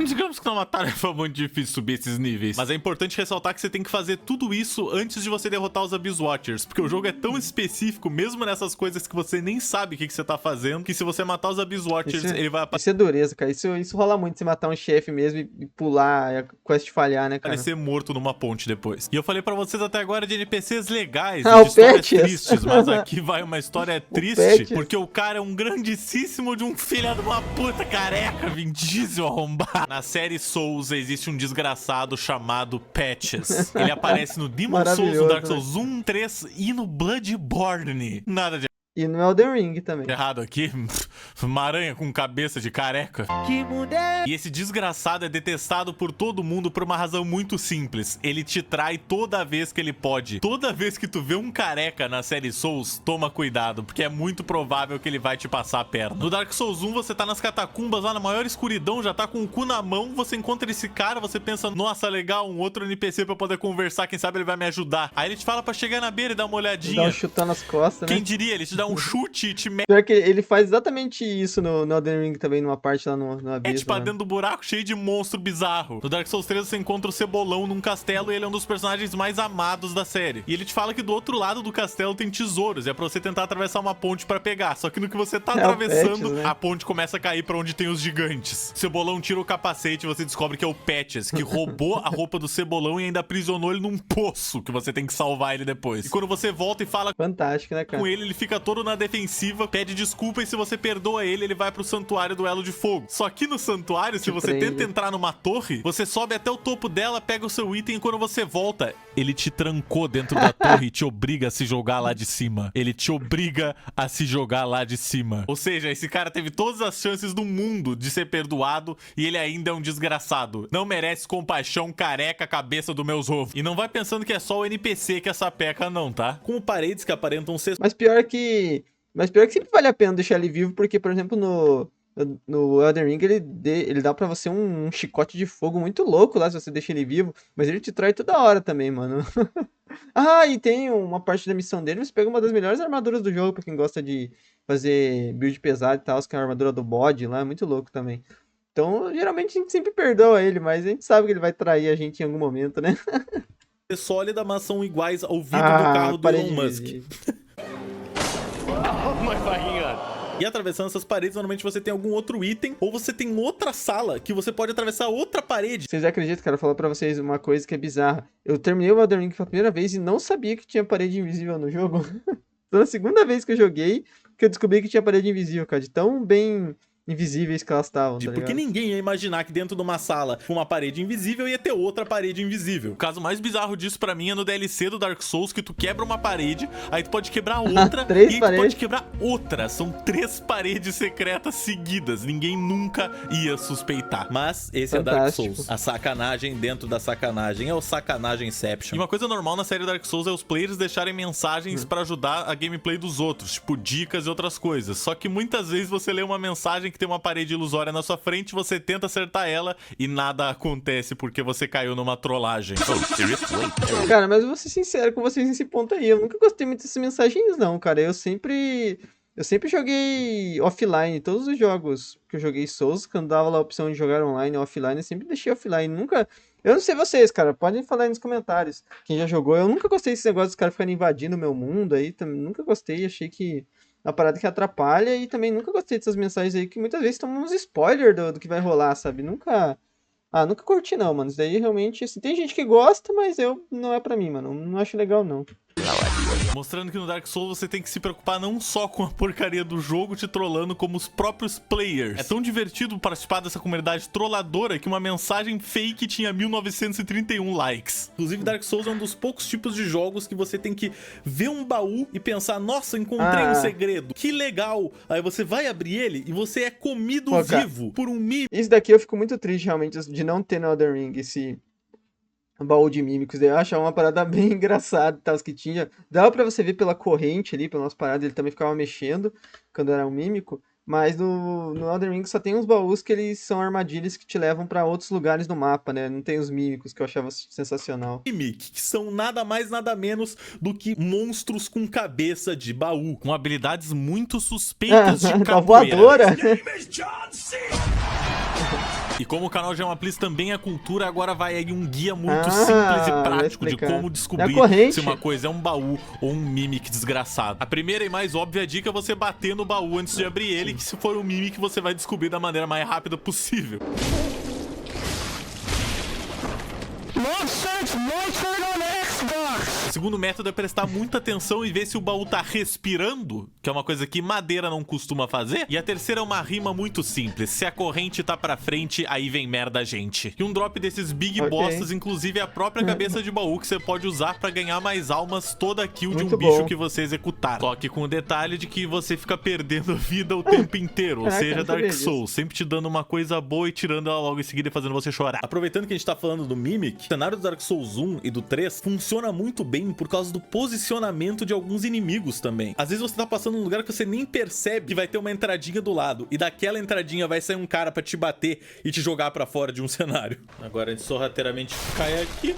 Digamos que não é uma tarefa muito difícil subir esses níveis. Mas é importante ressaltar que você tem que fazer tudo isso antes de você derrotar os Abyss Watchers. Porque o jogo é tão específico, mesmo nessas coisas que você nem sabe o que você tá fazendo, que se você matar os Abyss Watchers, ele vai Isso é dureza, cara. Isso rola muito, você matar um chefe mesmo e pular, e a quest falhar, né, cara? aparecer morto numa ponte depois. E eu falei pra vocês até agora de NPCs legais, Ah, de o histórias Patches. tristes, mas aqui vai uma história triste, Patches. porque o cara é um grandíssimo de um filho de uma puta careca, Vin Diesel arrombado. Na série Souls existe um desgraçado chamado Patches. Ele aparece no Demon Souls, no Maravilhoso, Dark Souls 1, 3 e no Bloodborne. Nada de E no Elden Ring também. errado aqui. Uma aranha com cabeça de careca. Que mundo é E esse desgraçado é detestado por todo mundo por uma razão muito simples. Ele te trai toda vez que ele pode. Toda vez que tu vê um careca na série Souls, toma cuidado, porque é muito provável que ele vai te passar a perna. No Dark Souls 1, você tá nas catacumbas, lá na maior escuridão, já tá com o cu na mão, você encontra esse cara, você pensa, nossa, legal, um outro NPC pra eu poder conversar, quem sabe ele vai me ajudar. Aí ele te fala pra chegar na beira e dar uma Dá olhadinha. um chutão nas costas, Quem né? diria, ele te dá um chute e te mete Pior que ele faz exatamente isso no Elden Ring também, numa parte lá no abismo. pra né? dentro do buraco cheio de monstro bizarro. No Dark Souls 3 você encontra o Cebolão num castelo e ele é um dos personagens mais amados da série. E ele te fala que do outro lado do castelo tem tesouros, e é pra você tentar atravessar uma ponte pra pegar. Só que no que você tá É o atravessando, Patches, né? a ponte começa a cair pra onde tem os gigantes. Cebolão tira o capacete e você descobre que é o Patches, que roubou a roupa do Cebolão e ainda aprisionou ele num poço, que você tem que salvar ele depois. E quando você volta e fala Fantástico, né, cara? com ele fica todo na defensiva, pede desculpa e se você perdoa ele, ele vai pro Santuário do Elo de Fogo. Só que no Santuário, se você prende. tenta entrar numa torre, você sobe até o topo dela, pega o seu item e quando você volta, ele te trancou dentro da torre e te obriga a se jogar lá de cima. Ele te obriga a se jogar lá de cima. Ou seja, esse cara teve todas as chances do mundo de ser perdoado e ele ainda é um desgraçado. Não merece compaixão, careca, cabeça do meus ovos. E não vai pensando que é só o NPC que é sapeca não, tá? Com paredes que aparentam ser Mas pior que sempre vale a pena deixar ele vivo, porque, por exemplo, no Elden Ring ele dá pra você um chicote de fogo muito louco lá, se você deixa ele vivo, mas ele te trai toda hora também, mano. Ah, e tem uma parte da missão dele, você pega uma das melhores armaduras do jogo, pra quem gosta de fazer build pesado e tal, que é a armadura do bode lá, é muito louco também. Então, geralmente a gente sempre perdoa ele, mas a gente sabe que ele vai trair a gente em algum momento, né? sólida, mas são iguais ao vidro do carro do parede Elon Musk. invisível. E atravessando essas paredes, normalmente você tem algum outro item, ou você tem outra sala que você pode atravessar outra parede. Vocês acreditam, cara? Eu vou falar pra vocês uma coisa que é bizarra. Eu terminei o Elden Ring pela primeira vez e não sabia que tinha parede invisível no jogo. Foi na segunda vez que eu joguei que eu descobri que tinha parede invisível, cara. De tão bem invisíveis que elas estavam, tá Porque ligado? ninguém ia imaginar que dentro de uma sala com uma parede invisível ia ter outra parede invisível. O caso mais bizarro disso pra mim é no DLC do Dark Souls, que tu quebra uma parede, aí tu pode quebrar outra, e Três aí tu paredes? pode quebrar outra. São 3 paredes secretas seguidas. Ninguém nunca ia suspeitar. Mas esse é Dark Fantástico. Souls. A sacanagem dentro da sacanagem. É o Sacanagemception. E uma coisa normal na série Dark Souls é os players deixarem mensagens pra ajudar a gameplay dos outros, tipo dicas e outras coisas. Só que muitas vezes você lê uma mensagem que tem uma parede ilusória na sua frente, você tenta acertar ela e nada acontece porque você caiu numa trollagem. Cara, mas eu vou ser sincero com vocês nesse ponto aí. Eu nunca gostei muito dessas mensagens, não, cara. Eu sempre joguei offline. Todos os jogos que eu joguei Souls, quando dava lá a opção de jogar online ou offline, eu sempre deixei offline. Nunca. Eu não sei vocês, cara. Podem falar aí nos comentários. Quem já jogou, eu nunca gostei desse negócio dos caras ficarem invadindo o meu mundo aí. Nunca gostei. Achei que é uma parada que atrapalha. E também nunca gostei dessas mensagens aí que muitas vezes tomam uns spoilers do que vai rolar, sabe? Nunca curti não, mano. Isso daí realmente, assim, tem gente que gosta, mas não é pra mim, mano. Não acho legal, não. Mostrando que no Dark Souls você tem que se preocupar não só com a porcaria do jogo te trollando, como os próprios players. É tão divertido participar dessa comunidade trolladora que uma mensagem fake tinha 1931 likes. Inclusive, Dark Souls é um dos poucos tipos de jogos que você tem que ver um baú e pensar, nossa, encontrei um segredo. Que legal! Aí você vai abrir ele e você é comido Pô, cara, vivo por um mímico. Isso daqui eu fico muito triste, realmente, de não ter no Elden Ring esse baú de mímicos. Eu achava uma parada bem engraçada, tal, que tinha. Dava pra você ver pela corrente ali, pelas paradas, ele também ficava mexendo quando era um mímico. Mas no Elden Ring só tem uns baús que eles são armadilhas que te levam pra outros lugares do mapa, né? Não tem os mímicos, que eu achava sensacional. Mimic, que são nada mais nada menos do que monstros com cabeça de baú, com habilidades muito suspeitas de Da capoeira. voadora! E como o canal Gema Please também é cultura, agora vai aí um guia muito Ah, simples e vai prático de explicar. como É descobrir a corrente. se uma coisa é um baú ou um Mimic desgraçado. A primeira e mais óbvia dica é você bater no baú antes de abrir ele, que se for um Mimic você vai descobrir da maneira mais rápida possível. O segundo método é prestar muita atenção e ver se o baú tá respirando, que é uma coisa que madeira não costuma fazer. E a terceira é uma rima muito simples: se a corrente tá pra frente, aí vem merda, gente. E um drop desses big Ok. bosses, inclusive, é a própria cabeça de baú que você pode usar pra ganhar mais almas toda kill de um Muito bicho bom. que você executar. Só que com o detalhe de que você fica perdendo a vida o tempo inteiro, ou Caraca, seja, não sabia Dark disso. Souls, sempre te dando uma coisa boa e tirando ela logo em seguida e fazendo você chorar. Aproveitando que a gente tá falando do Mimic, o cenário do Dark Souls 1 e do 3 funciona muito bem por causa do posicionamento de alguns inimigos também. Às vezes você tá passando num lugar que você nem percebe que vai ter uma entradinha do lado, e daquela entradinha vai sair um cara pra te bater e te jogar pra fora de um cenário. Agora a gente sorrateiramente cai aqui,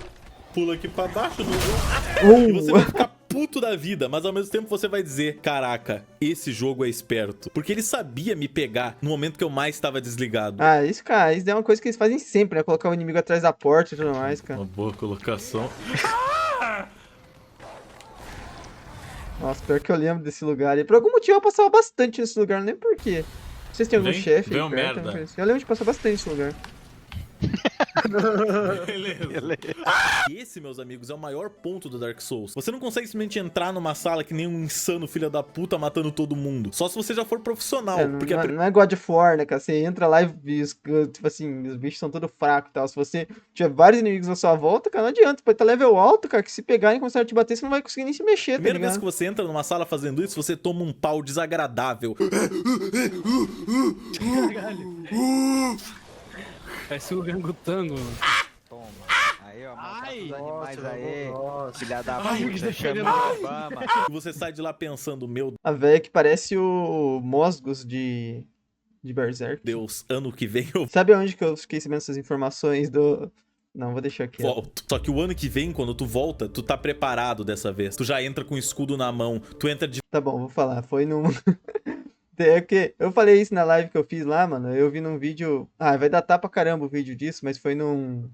pula aqui pra baixo no jogo, e você vai ficar puto da vida, mas ao mesmo tempo você vai dizer: caraca, esse jogo é esperto, porque ele sabia me pegar no momento que eu mais estava desligado. Ah, isso, cara, isso é uma coisa que eles fazem sempre, né? Colocar o inimigo atrás da porta e tudo mais, cara. Uma boa colocação. Nossa, pior que eu lembro desse lugar. E por algum motivo eu passava bastante nesse lugar, não lembro por quê. Não sei se tem algum Vem- chefe vem aí um perto, merda. alguma coisa assim. Eu lembro de passar bastante nesse lugar. Esse, meus amigos, é o maior ponto do Dark Souls. Você não consegue simplesmente entrar numa sala que nem um insano filho da puta matando todo mundo. Só se você já for profissional. Porque a Não é God of War, né, cara? Você entra lá e tipo assim, os bichos são todos fracos e tal. Se você tiver vários inimigos na sua volta, cara, não adianta. Pode estar level alto, cara, que se pegarem e começarem a te bater, você não vai conseguir nem se mexer, tá primeira vez ligado? que você entra numa sala fazendo isso, você toma um pau desagradável. Parece o orangotango. Toma. Aí, ó, Ai, maltrata os animais nossa, aí. nossa. Filha da Ai, puta, que chama defendendo. o Obama. E você sai de lá pensando: meu A véia que parece o Mosgos de Berserk. Deus, ano que vem eu Sabe onde que eu fiquei sabendo essas informações do... Não, vou deixar aqui. volto. Só que o ano que vem, quando tu volta, tu tá preparado dessa vez. Tu já entra com o escudo na mão. Tu entra de Tá bom, vou falar. Foi num... É porque eu falei isso na live que eu fiz lá, mano. Eu vi num vídeo... Ah, vai datar pra caramba o vídeo disso, mas foi num...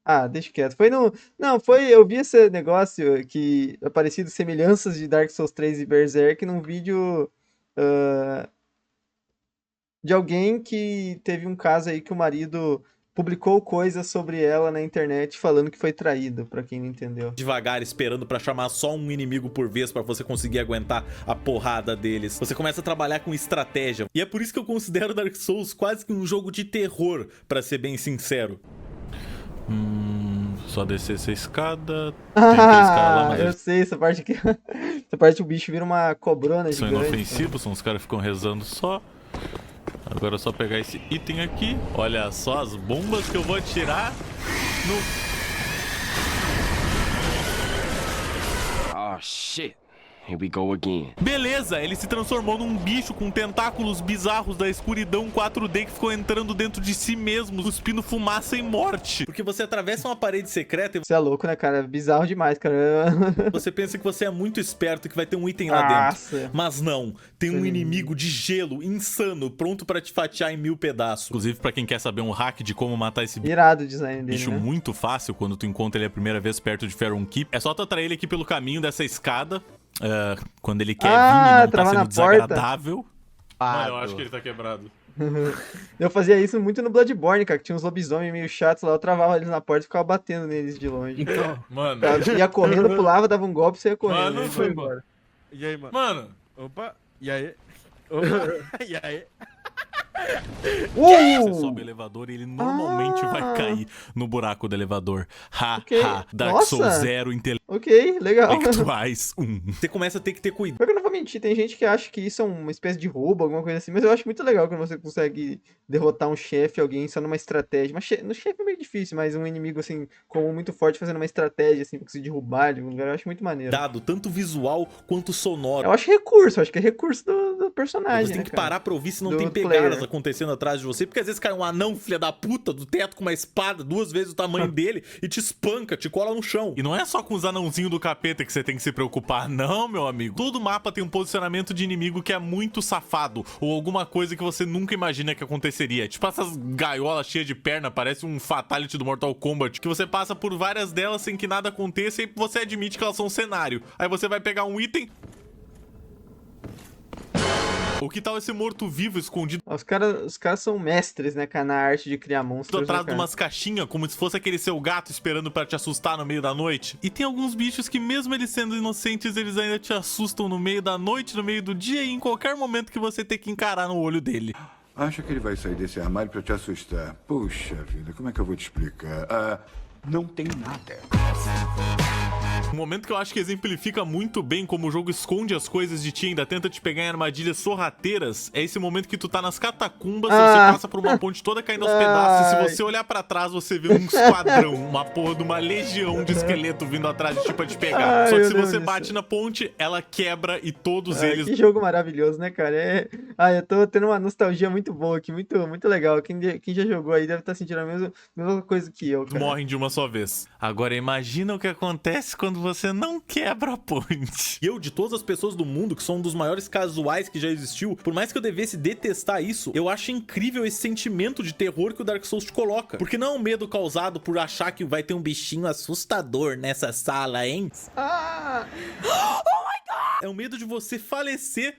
Ah, deixa quieto. Foi no... Não, foi... Eu vi esse negócio que... Aparecido semelhanças de Dark Souls 3 e Berserk num vídeo... de alguém que teve um caso aí que o marido publicou coisas sobre ela na internet falando que foi traído, pra quem não entendeu. devagar, esperando pra chamar só um inimigo por vez pra você conseguir aguentar a porrada deles. Você começa a trabalhar com estratégia. E é por isso que eu considero Dark Souls quase que um jogo de terror, pra ser bem sincero. Só descer essa escada. Tem aqueles caras lá, mas Eu eles sei, essa parte aqui. Essa parte o bicho vira uma cobrona são gigante. inofensivos, são os caras que ficam rezando só. Agora é só pegar esse item aqui. Olha só as bombas que eu vou atirar no... Oh shit. Here we go again. Beleza, ele se transformou num bicho com tentáculos bizarros da escuridão 4D que ficou entrando dentro de si mesmo, cuspindo fumaça e morte. Porque você atravessa uma parede secreta e Você é louco, né, cara? Bizarro demais, cara. você pensa que você é muito esperto, que vai ter um item lá dentro. Nossa. Mas não, tem um inimigo de gelo insano, pronto pra te fatiar em 1000 pedaços. Inclusive, pra quem quer saber um hack de como matar esse Irado o design dele, bicho né? muito fácil quando tu encontra ele a primeira vez perto de Faron Keep, é só tu atrair ele aqui pelo caminho dessa escada. Quando ele quer vir e não tá travar sendo na porta. desagradável. Mano, eu acho que ele tá quebrado. Eu fazia isso muito no Bloodborne, cara, que tinha uns lobisomens meio chatos lá, eu travava eles na porta e ficava batendo neles de longe. Então, Mano, Eu ia correndo, pulava, dava um golpe e você ia correndo. Mano, né? foi embora. E aí, mano? mano, Opa, e aí? Opa, e aí? Você sobe o elevador e ele normalmente vai cair no buraco do elevador. Ok. Dark Nossa. Souls 0, Ok, legal. intelectuais 1. Você começa a ter que ter cuidado. Porque eu não vou mentir, tem gente que acha que isso é uma espécie de roubo, alguma coisa assim, mas eu acho muito legal quando você consegue derrotar um chefe, alguém só numa estratégia. Mas no chefe é meio difícil, mas um inimigo assim, comum muito forte, fazendo uma estratégia assim, pra conseguir derrubar ele, eu acho muito maneiro. Tanto visual quanto sonoro. Eu acho recurso, acho que é recurso do personagem. Você tem né, que cara? parar pra ouvir se não Do tem player. pegadas acontecendo atrás de você. Porque às vezes cai um anão, filha da puta, do teto com uma espada 2 vezes o tamanho dele e te espanca, te cola no chão. E não é só com os anãozinhos do capeta que você tem que se preocupar, não, meu amigo. Todo mapa tem um posicionamento de inimigo que é muito safado, ou alguma coisa que você nunca imagina que aconteceria. Tipo essas gaiolas cheias de perna, parece um fatality do Mortal Kombat, que você passa por várias delas sem que nada aconteça e você admite que elas são um cenário. Aí você vai pegar um item... O que tal esse morto-vivo escondido Os caras são mestres, né, cara, na arte de criar monstros. atrás né, de cara? umas caixinhas, como se fosse aquele seu gato esperando pra te assustar no meio da noite? E tem alguns bichos que, mesmo eles sendo inocentes, eles ainda te assustam no meio da noite, no meio do dia e em qualquer momento que você tem que encarar no olho dele. Acha que ele vai sair desse armário pra te assustar? Puxa vida, como é que eu vou te explicar? Não tem nada. Um momento que eu acho que exemplifica muito bem como o jogo esconde as coisas de ti e ainda tenta te pegar em armadilhas sorrateiras é esse momento que tu tá nas catacumbas, você passa por uma ponte toda caindo aos pedaços e se você olhar pra trás você vê um esquadrão, uma porra de uma legião de esqueleto vindo atrás de ti pra te pegar. Só que se você bate na ponte, ela quebra e todos eles... Que jogo maravilhoso, né, cara? Eu tô tendo uma nostalgia muito boa aqui, muito legal. Quem já jogou aí deve estar sentindo a mesma coisa que eu, cara. Morrem de uma só vez. Agora imagina o que acontece quando você não quebra a ponte. E eu, de todas as pessoas do mundo, que sou um dos maiores casuais que já existiu, por mais que eu devesse detestar isso, eu acho incrível esse sentimento de terror que o Dark Souls te coloca. Porque não é um medo causado por achar que vai ter um bichinho assustador nessa sala, hein? Ah! Oh my God! É o medo de você falecer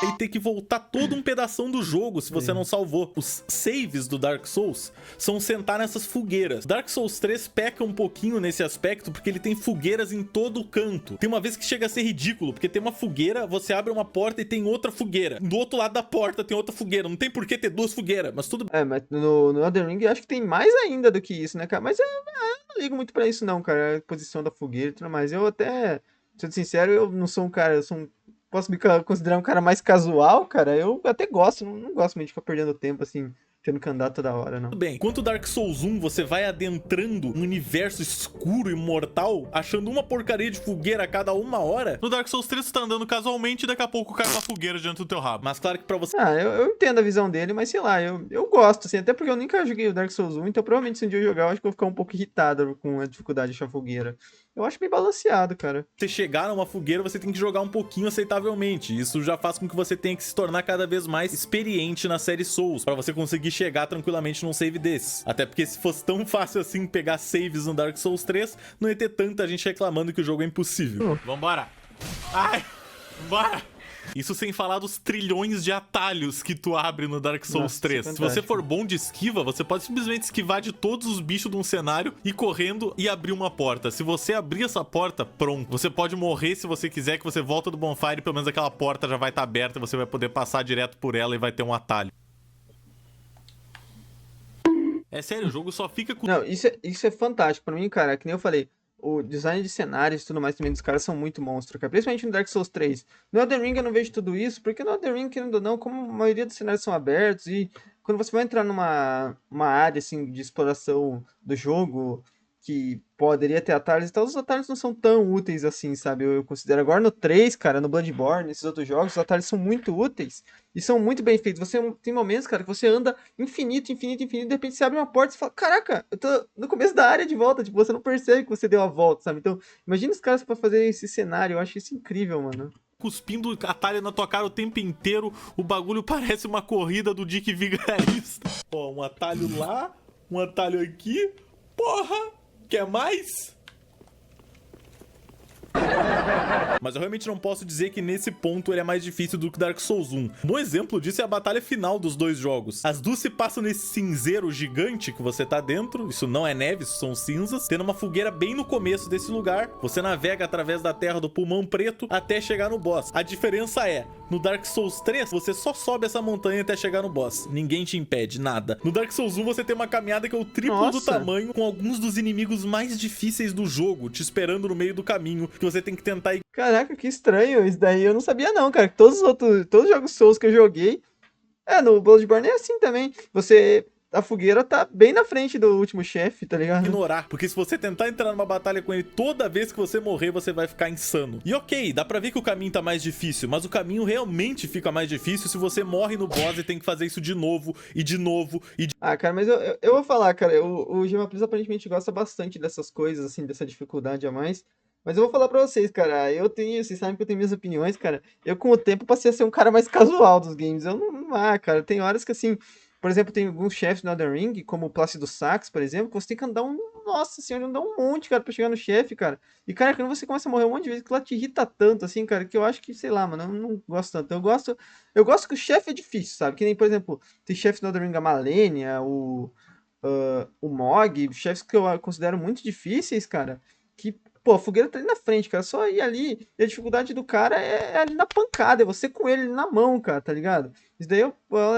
e ter que voltar todo um pedação do jogo se você não salvou. Os saves do Dark Souls são sentar nessas fogueiras. Dark Souls 3 peca um pouquinho nesse aspecto porque ele tem fogueiras em todo o canto. Tem uma vez que chega a ser ridículo, porque tem uma fogueira, você abre uma porta e tem outra fogueira. Do outro lado da porta tem outra fogueira. Não tem por que ter 2 fogueiras, mas tudo bem. Mas no Elden Ring eu acho que tem mais ainda do que isso, né, cara? Mas eu não ligo muito pra isso não, cara. A posição da fogueira e tudo mais. Eu até, sendo sincero, eu não sou um cara, posso me considerar um cara mais casual, cara. Eu até gosto, não gosto muito de ficar perdendo tempo, assim, tendo que andar toda hora, não. Tudo bem, enquanto Dark Souls 1 você vai adentrando um universo escuro e mortal, achando uma porcaria de fogueira a cada 1 hora, no Dark Souls 3 você tá andando casualmente e daqui a pouco cai uma fogueira diante do teu rabo. Mas claro que pra você... Eu entendo a visão dele, mas sei lá, eu gosto, assim, até porque eu nunca joguei o Dark Souls 1, então provavelmente se um dia eu jogar, eu acho que eu vou ficar um pouco irritado com a dificuldade de achar fogueira. Eu acho bem balanceado, cara. Você chegar numa fogueira, você tem que jogar um pouquinho aceitavelmente. Isso já faz com que você tenha que se tornar cada vez mais experiente na série Souls, pra você conseguir chegar tranquilamente num save desse. Até porque se fosse tão fácil assim pegar saves no Dark Souls 3, não ia ter tanta gente reclamando que o jogo é impossível. Vambora! Ai! Vambora! Isso sem falar dos trilhões de atalhos que tu abre no Dark Souls 3. Se você for bom de esquiva, você pode simplesmente esquivar de todos os bichos de um cenário, ir correndo e abrir uma porta. Se você abrir essa porta, pronto. Você pode morrer se você quiser, que você volta do bonfire e pelo menos aquela porta já vai estar aberta e você vai poder passar direto por ela e vai ter um atalho. É sério, o jogo só fica com... Não, isso é fantástico. Pra mim, cara, que nem eu falei, o design de cenários e tudo mais também dos caras são muito monstros, cara. Principalmente no Dark Souls 3. No Elden Ring eu não vejo tudo isso, porque no Elden Ring, querendo ou não, como a maioria dos cenários são abertos e quando você vai entrar numa área, assim, de exploração do jogo que poderia ter atalhos e tal, os atalhos não são tão úteis assim, sabe? Eu considero agora no 3, cara, no Bloodborne, nesses outros jogos, os atalhos são muito úteis e são muito bem feitos. Você tem momentos, cara, que você anda infinito, de repente você abre uma porta e fala, caraca, eu tô no começo da área de volta, tipo, você não percebe que você deu a volta, sabe? Então, imagina os caras pra fazer esse cenário, eu acho isso incrível, mano. Cuspindo atalho na tua cara o tempo inteiro, o bagulho parece uma corrida do Dick Vigarista. Ó, um atalho lá, um atalho aqui, porra! Quer mais? Mas eu realmente não posso dizer que nesse ponto ele é mais difícil do que Dark Souls 1. Um bom exemplo disso é a batalha final dos dois jogos. As duas se passam nesse cinzeiro gigante que você tá dentro, isso não é neve, isso são cinzas, tendo uma fogueira bem no começo desse lugar. Você navega através da terra do Pulmão Preto até chegar no boss. A diferença é, no Dark Souls 3, você só sobe essa montanha até chegar no boss. Ninguém te impede, nada. No Dark Souls 1, você tem uma caminhada que é o triplo do tamanho, com alguns dos inimigos mais difíceis do jogo, te esperando no meio do caminho, que você tem que tentar ir. Caraca, que estranho. Isso daí eu não sabia não, cara. Todos os jogos Souls que eu joguei, no Bloodborne é assim também. A fogueira tá bem na frente do último chefe, tá ligado? Ignorar, porque se você tentar entrar numa batalha com ele, toda vez que você morrer, você vai ficar insano. E ok, dá pra ver que o caminho tá mais difícil, mas o caminho realmente fica mais difícil se você morre no boss e tem que fazer isso de novo, e de novo, e de... Ah, cara, mas eu vou falar, cara, o Gemaplis aparentemente gosta bastante dessas coisas, assim, dessa dificuldade a mais. Mas eu vou falar pra vocês, cara, vocês sabem que eu tenho minhas opiniões, cara. Eu, com o tempo, passei a ser um cara mais casual dos games. Cara, tem horas que, assim... Por exemplo, tem alguns chefes no Elden Ring, como o Plácido Sax, por exemplo, que você tem que andar Nossa senhora, andar um monte, cara, pra chegar no chefe, cara. E, cara, quando você começa a morrer um monte de vezes, que lá te irrita tanto, assim, cara, que eu acho que, sei lá, mano, eu não gosto tanto. Eu gosto que o chefe é difícil, sabe? Que nem, por exemplo, tem chefes no Elden Ring, a Malenia, o Mog, chefes que eu considero muito difíceis, cara, que... Pô, a fogueira tá ali na frente, cara. Só ir ali. E a dificuldade do cara é ali na pancada. É você com ele na mão, cara, tá ligado? Isso daí,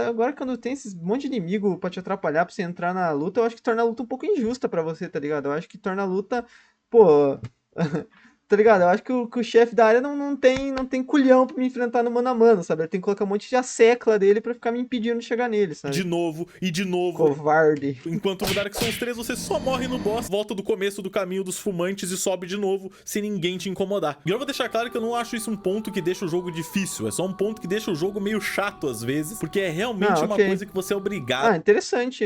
agora quando tem esses monte de inimigo pra te atrapalhar, pra você entrar na luta, eu acho que torna a luta um pouco injusta pra você, tá ligado? Eu acho que torna a luta, pô... Tá ligado? Eu acho que o chefe da área não tem culhão pra me enfrentar no mano a mano, sabe? Ele tem que colocar um monte de assecla dele pra ficar me impedindo de chegar nele, sabe? De novo, e de novo. Covarde. Enquanto no Dark Souls 3 você só morre no boss, volta do começo do caminho dos fumantes e sobe de novo, sem ninguém te incomodar. E eu vou deixar claro que eu não acho isso um ponto que deixa o jogo difícil, é só um ponto que deixa o jogo meio chato às vezes, porque é realmente uma coisa que você é obrigado. Interessante.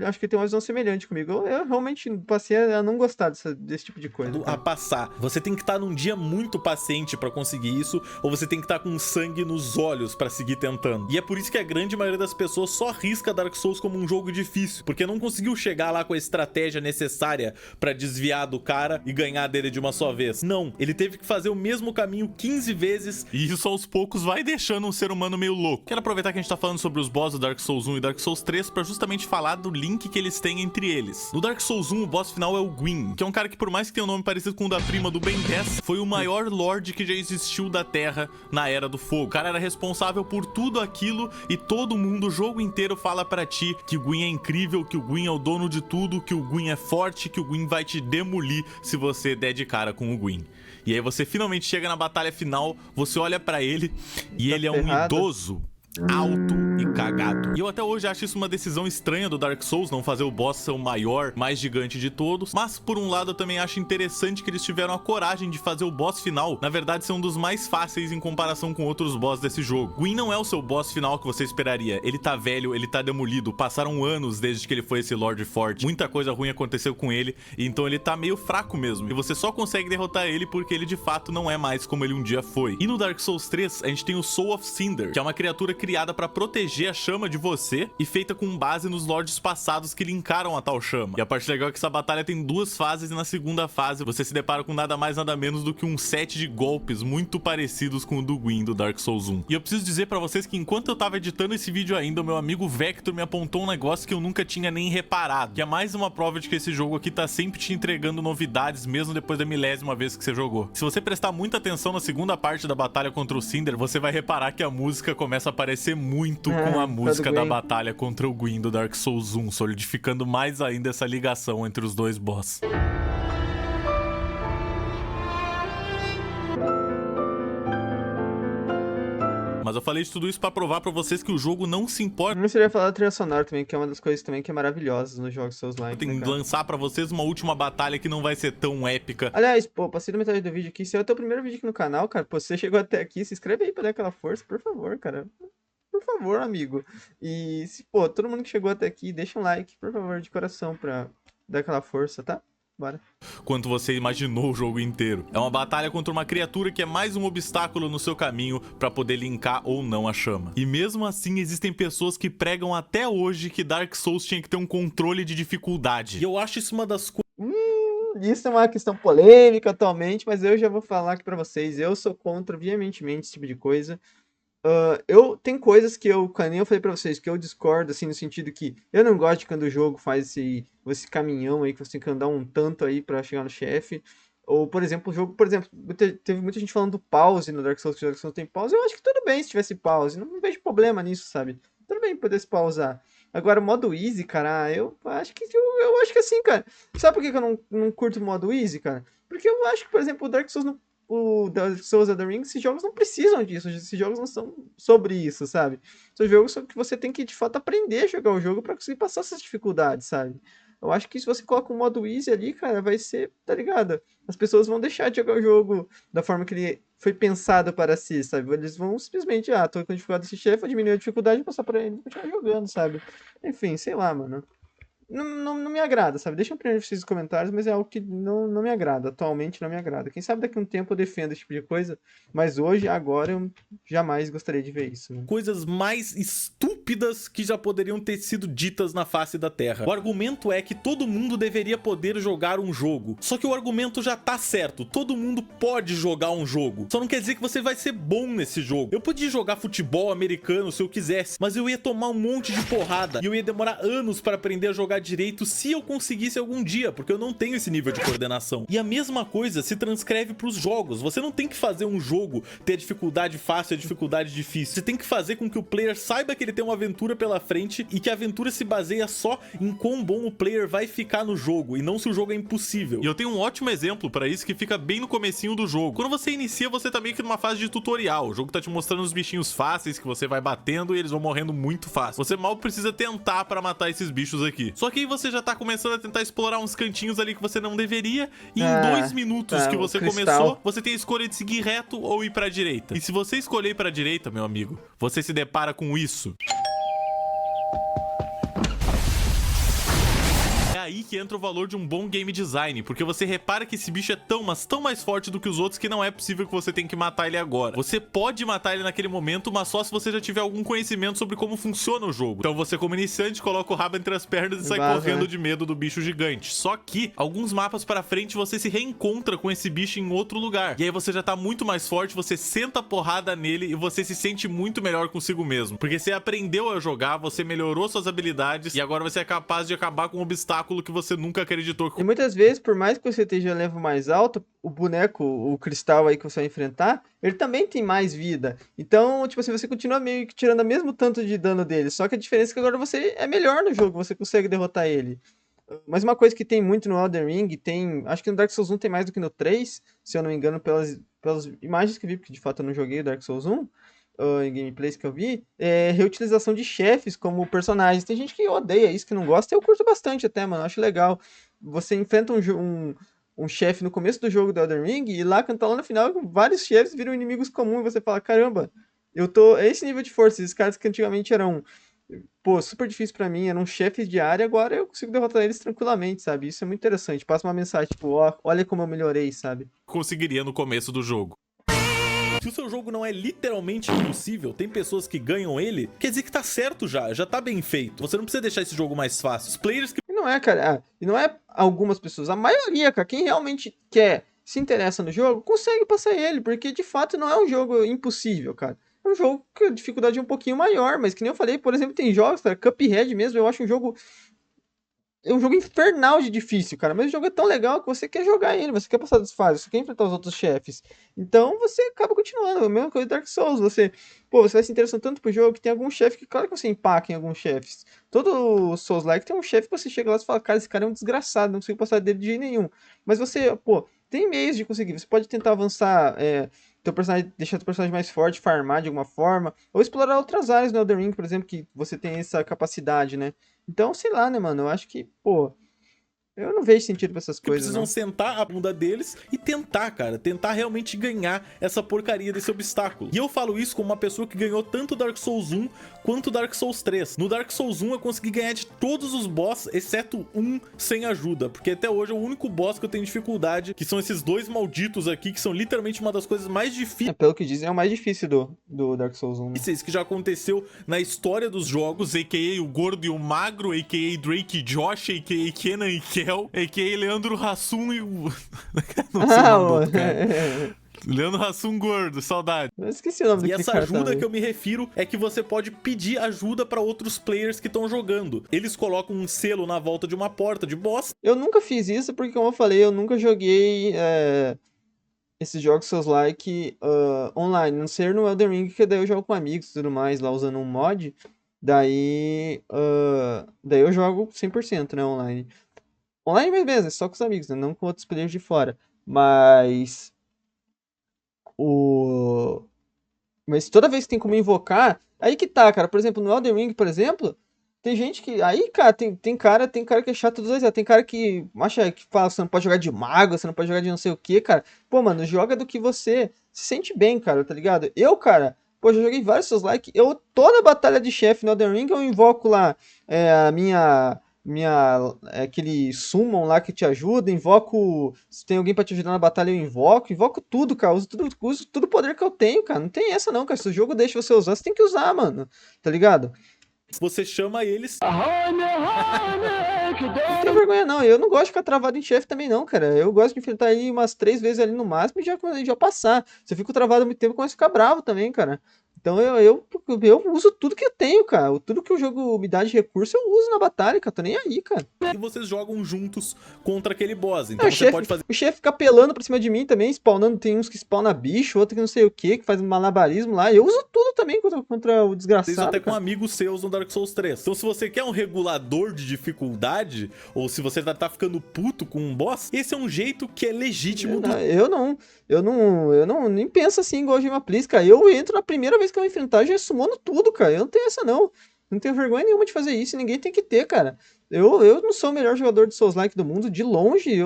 Acho que tem uma visão semelhante comigo. Eu realmente passei a não gostar desse tipo de coisa. A passar. Você tem que estar num dia muito paciente pra conseguir isso, ou você tem que estar com sangue nos olhos pra seguir tentando. E é por isso que a grande maioria das pessoas só arrisca Dark Souls como um jogo difícil, porque não conseguiu chegar lá com a estratégia necessária pra desviar do cara e ganhar dele de uma só vez. Não, ele teve que fazer o mesmo caminho 15 vezes, e isso aos poucos vai deixando um ser humano meio louco. Quero aproveitar que a gente tá falando sobre os bosses do Dark Souls 1 e Dark Souls 3 pra justamente falar do link que eles têm entre eles. No Dark Souls 1, o boss final é o Gwyn, que é um cara que, por mais que tenha um nome parecido com o da prima do Ben 10, foi o maior lord que já existiu da Terra na Era do Fogo. O cara era responsável por tudo aquilo e todo mundo, o jogo inteiro, fala pra ti que o Gwyn é incrível, que o Gwyn é o dono de tudo, que o Gwyn é forte, que o Gwyn vai te demolir se você der de cara com o Gwyn. E aí você finalmente chega na batalha final, você olha pra ele e ele é um idoso, alto e cagado. E eu até hoje acho isso uma decisão estranha do Dark Souls, não fazer o boss ser o maior, mais gigante de todos, mas por um lado eu também acho interessante que eles tiveram a coragem de fazer o boss final, na verdade, ser um dos mais fáceis em comparação com outros boss desse jogo. Gwyn não é o seu boss final que você esperaria, ele tá velho, ele tá demolido, passaram anos desde que ele foi esse Lord forte, muita coisa ruim aconteceu com ele, então ele tá meio fraco mesmo, e você só consegue derrotar ele porque ele de fato não é mais como ele um dia foi. E no Dark Souls 3, a gente tem o Soul of Cinder, que é uma criatura criada pra proteger a chama de você e feita com base nos lords passados que linkaram a tal chama. E a parte legal é que essa batalha tem duas fases e na segunda fase você se depara com nada mais nada menos do que um set de golpes muito parecidos com o do Gwyn do Dark Souls 1. E eu preciso dizer pra vocês que enquanto eu tava editando esse vídeo ainda, o meu amigo Vector me apontou um negócio que eu nunca tinha nem reparado, que é mais uma prova de que esse jogo aqui tá sempre te entregando novidades mesmo depois da milésima vez que você jogou. Se você prestar muita atenção na segunda parte da batalha contra o Cinder, você vai reparar que a música começa a aparecer muito com a música da batalha contra o Gwyn do Dark Souls 1, solidificando mais ainda essa ligação entre os dois boss. Mas eu falei de tudo isso pra provar pra vocês que o jogo não se importa. Eu seria falar da trilha sonora também, que é uma das coisas também que é maravilhosas nos jogos Souls-like. Tem que lançar pra vocês uma última batalha que não vai ser tão épica. Aliás, pô, passei da metade do vídeo aqui. Se é o teu primeiro vídeo aqui no canal, cara, pô, se você chegou até aqui, se inscreve aí pra dar aquela força, por favor, cara. Por favor, amigo. E, pô, todo mundo que chegou até aqui, deixa um like, por favor, de coração, pra dar aquela força, tá? Bora. Quanto você imaginou o jogo inteiro. É uma batalha contra uma criatura que é mais um obstáculo no seu caminho pra poder linkar ou não a chama. E mesmo assim, existem pessoas que pregam até hoje que Dark Souls tinha que ter um controle de dificuldade. E eu acho isso uma das coisas... isso é uma questão polêmica atualmente, mas eu já vou falar aqui pra vocês, eu sou contra veementemente esse tipo de coisa. Tem coisas que nem eu falei pra vocês, que eu discordo, assim, no sentido que eu não gosto de quando o jogo faz esse caminhão aí, que você tem que andar um tanto aí pra chegar no chefe. Ou, por exemplo, o jogo, teve muita gente falando do pause no Dark Souls, que o Dark Souls não tem pause. Eu acho que tudo bem se tivesse pause, não vejo problema nisso, sabe? Tudo bem poder se pausar. Agora, o modo easy, cara, eu acho que assim, cara. Sabe por que eu não curto o modo easy, cara? Porque eu acho que, por exemplo, o Dark Souls and the Ring, esses jogos não precisam disso, esses jogos não são sobre isso, sabe? São jogos que você tem que, de fato, aprender a jogar o jogo pra conseguir passar essas dificuldades, sabe? Eu acho que se você coloca um modo easy ali, cara, vai ser, tá ligado? As pessoas vão deixar de jogar o jogo da forma que ele foi pensado para si, sabe? Eles vão simplesmente, tô com dificuldade desse chefe, vou diminuir a dificuldade e passar pra ele e continuar jogando, sabe? Enfim, sei lá, mano. Não me agrada, sabe? Deixa eu aprender vocês nos comentários, mas é algo que não me agrada. Atualmente não me agrada. Quem sabe daqui a um tempo eu defendo esse tipo de coisa, mas hoje, agora, eu jamais gostaria de ver isso. Né? Coisas mais estúpidas que já poderiam ter sido ditas na face da Terra. O argumento é que todo mundo deveria poder jogar um jogo. Só que o argumento já tá certo. Todo mundo pode jogar um jogo. Só não quer dizer que você vai ser bom nesse jogo. Eu podia jogar futebol americano se eu quisesse, mas eu ia tomar um monte de porrada e eu ia demorar anos para aprender a jogar direito se eu conseguisse algum dia, porque eu não tenho esse nível de coordenação. E a mesma coisa se transcreve para os jogos. Você não tem que fazer um jogo ter dificuldade fácil e dificuldade difícil. Você tem que fazer com que o player saiba que ele tem uma aventura pela frente e que a aventura se baseia só em quão bom o player vai ficar no jogo e não se o jogo é impossível. E eu tenho um ótimo exemplo para isso que fica bem no comecinho do jogo. Quando você inicia, você tá meio que numa fase de tutorial. O jogo tá te mostrando os bichinhos fáceis que você vai batendo e eles vão morrendo muito fácil. Você mal precisa tentar para matar esses bichos aqui. Só que aí você já tá começando a tentar explorar uns cantinhos ali que você não deveria e em 2 minutos que você começou, você tem a escolha de seguir reto ou ir pra direita. E se você escolher ir pra direita, meu amigo, você se depara com isso. É aí que entra o valor de um bom game design, porque você repara que esse bicho é tão mais forte do que os outros que não é possível que você tenha que matar ele agora. Você pode matar ele naquele momento, mas só se você já tiver algum conhecimento sobre como funciona o jogo. Então você, como iniciante, coloca o rabo entre as pernas e sai correndo de medo do bicho gigante. Só que, alguns mapas pra frente, você se reencontra com esse bicho em outro lugar. E aí você já tá muito mais forte, você senta a porrada nele e você se sente muito melhor consigo mesmo. Porque você aprendeu a jogar, você melhorou suas habilidades e agora você é capaz de acabar com um obstáculo que você nunca acreditou. E muitas vezes, por mais que você esteja level mais alto, o boneco, o cristal aí que você vai enfrentar, ele também tem mais vida. Então, tipo assim, você continua meio que tirando o mesmo tanto de dano dele, só que a diferença é que agora você é melhor no jogo, você consegue derrotar ele. Mas uma coisa que tem muito no Elden Ring, acho que no Dark Souls 1 tem mais do que no 3, se eu não me engano, pelas imagens que eu vi, porque de fato eu não joguei o Dark Souls 1, em gameplays que eu vi, é reutilização de chefes como personagens. Tem gente que odeia isso, que não gosta, eu curto bastante até, mano, eu acho legal. Você enfrenta um chefe no começo do jogo do Elden Ring, e lá, quando tá lá no final, vários chefes viram inimigos comuns, e você fala, caramba, é esse nível de força, esses caras que antigamente eram, super difícil pra mim, eram chefes de área, agora eu consigo derrotar eles tranquilamente, sabe? Isso é muito interessante, passa uma mensagem, tipo, olha como eu melhorei, sabe? Conseguiria no começo do jogo. Se o seu jogo não é literalmente impossível, tem pessoas que ganham ele, quer dizer que tá certo já tá bem feito. Você não precisa deixar esse jogo mais fácil. Os players que... E não é, cara, e não é algumas pessoas, a maioria, cara, quem realmente se interessa no jogo, consegue passar ele, porque de fato não é um jogo impossível, cara. É um jogo que a dificuldade é um pouquinho maior, mas que nem eu falei, por exemplo, tem jogos, cara, Cuphead mesmo, eu acho um jogo infernal de difícil, cara. Mas o jogo é tão legal que você quer jogar ele, você quer passar das fases, você quer enfrentar os outros chefes. Então você acaba continuando. A mesma coisa do Dark Souls. Você vai se interessando tanto pro jogo que tem algum chefe que, claro que você empaca em alguns chefes. Todo Souls-like tem um chefe que você chega lá e fala, cara, esse cara é um desgraçado, não consigo passar dele de jeito nenhum. Mas você, tem meios de conseguir. Você pode tentar avançar, deixar o personagem mais forte, farmar de alguma forma, ou explorar outras áreas no Elden Ring, por exemplo, que você tem essa capacidade, né? Então, sei lá, né, mano? Eu acho que, eu não vejo sentido pra essas coisas, precisam sentar a bunda deles e tentar, cara. Tentar realmente ganhar essa porcaria desse obstáculo. E eu falo isso como uma pessoa que ganhou tanto Dark Souls 1 quanto Dark Souls 3. No Dark Souls 1 eu consegui ganhar de todos os boss, exceto um sem ajuda. Porque até hoje é o único boss que eu tenho dificuldade, que são esses dois malditos aqui, que são literalmente uma das coisas mais difíceis. Pelo que dizem, é o mais difícil do Dark Souls 1. Que já aconteceu na história dos jogos, a.k.a. o gordo e o magro, a.k.a. Drake e Josh, a.k.a. Kenan e Ken. Gabriel, a.k.a. Leandro Hassum e... Não sei o nome do cara. Leandro Hassum gordo, saudade. Eu esqueci o nome do E cara essa ajuda também. que eu me refiro é que você pode pedir ajuda pra outros players que estão jogando. Eles colocam um selo na volta de uma porta de boss. Eu nunca fiz isso porque, como eu falei, eu nunca joguei esses jogos Souls-like online. Não ser no Elden Ring, que daí eu jogo com amigos e tudo mais, lá usando um mod. Daí eu jogo 100%, né, online. Online mesmo, só com os amigos, né, não com outros players de fora. Mas toda vez que tem como invocar, aí que tá, cara. Por exemplo, no Elden Ring, por exemplo, tem gente que... Aí, cara, tem cara que é chato dos dois. Tem cara que acha que fala, você não pode jogar de mago, você não pode jogar de não sei o que, cara. Pô, mano, joga do que você se sente bem, cara, tá ligado? Eu, cara, pô, já joguei vários Souls-like. Toda batalha de chefe no Elden Ring, eu invoco lá aquele summon lá que te ajuda, invoco, se tem alguém pra te ajudar na batalha eu invoco tudo, cara, uso tudo o poder que eu tenho, cara, não tem essa não, cara, se o jogo deixa você usar, você tem que usar, mano, tá ligado? Você chama eles... Não tem vergonha não, eu não gosto de ficar travado em chefe também não, cara, eu gosto de enfrentar ele umas 3 vezes ali no máximo e já passar, se eu fico travado há muito tempo eu começo a ficar bravo também, cara. Então eu uso tudo que eu tenho, cara. Tudo que o jogo me dá de recurso eu uso na batalha, cara. Tô nem aí, cara. E vocês jogam juntos contra aquele boss. Então Não, você pode fazer... O chefe fica pelando pra cima de mim também, spawnando. Tem uns que spawna bicho, outro que não sei o que faz um malabarismo lá. Eu uso tudo também contra o desgraçado. Vocês até cara. com amigos seus no Dark Souls 3. Então se você quer um regulador de dificuldade, ou se você tá ficando puto com um boss, esse é um jeito que é legítimo. Eu não nem penso assim igual o Gema Please, cara. Eu entro na primeira vez que eu vou enfrentar, já sumono tudo, cara. Eu não tenho essa não. Não tenho vergonha nenhuma de fazer isso, ninguém tem que ter, cara. Eu não sou o melhor jogador de Souls-like do mundo, de longe.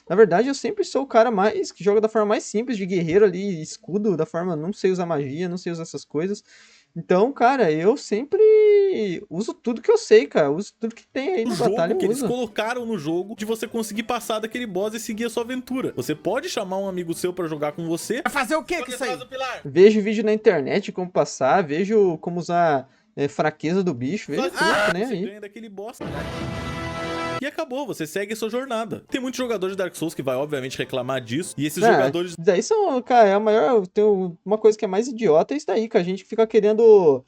Na verdade, eu sempre sou o cara que joga da forma mais simples, de guerreiro ali, escudo, da forma, não sei usar magia, não sei usar essas coisas. Então, cara, eu sempre uso tudo que eu sei, cara. Uso tudo que tem aí na batalha. Que eles colocaram no jogo de você conseguir passar daquele boss e seguir a sua aventura. Você pode chamar um amigo seu pra jogar com você. Vai fazer o quê com isso aí? Vejo vídeo na internet como passar, vejo como usar fraqueza do bicho, vejo tudo, né? Você ganha daquele boss. E acabou, você segue a sua jornada. Tem muitos jogadores de Dark Souls que vai, obviamente, reclamar disso. E esses jogadores... Daí são, cara, é a maior... Tem uma coisa que é mais idiota, é isso daí, que a gente fica querendo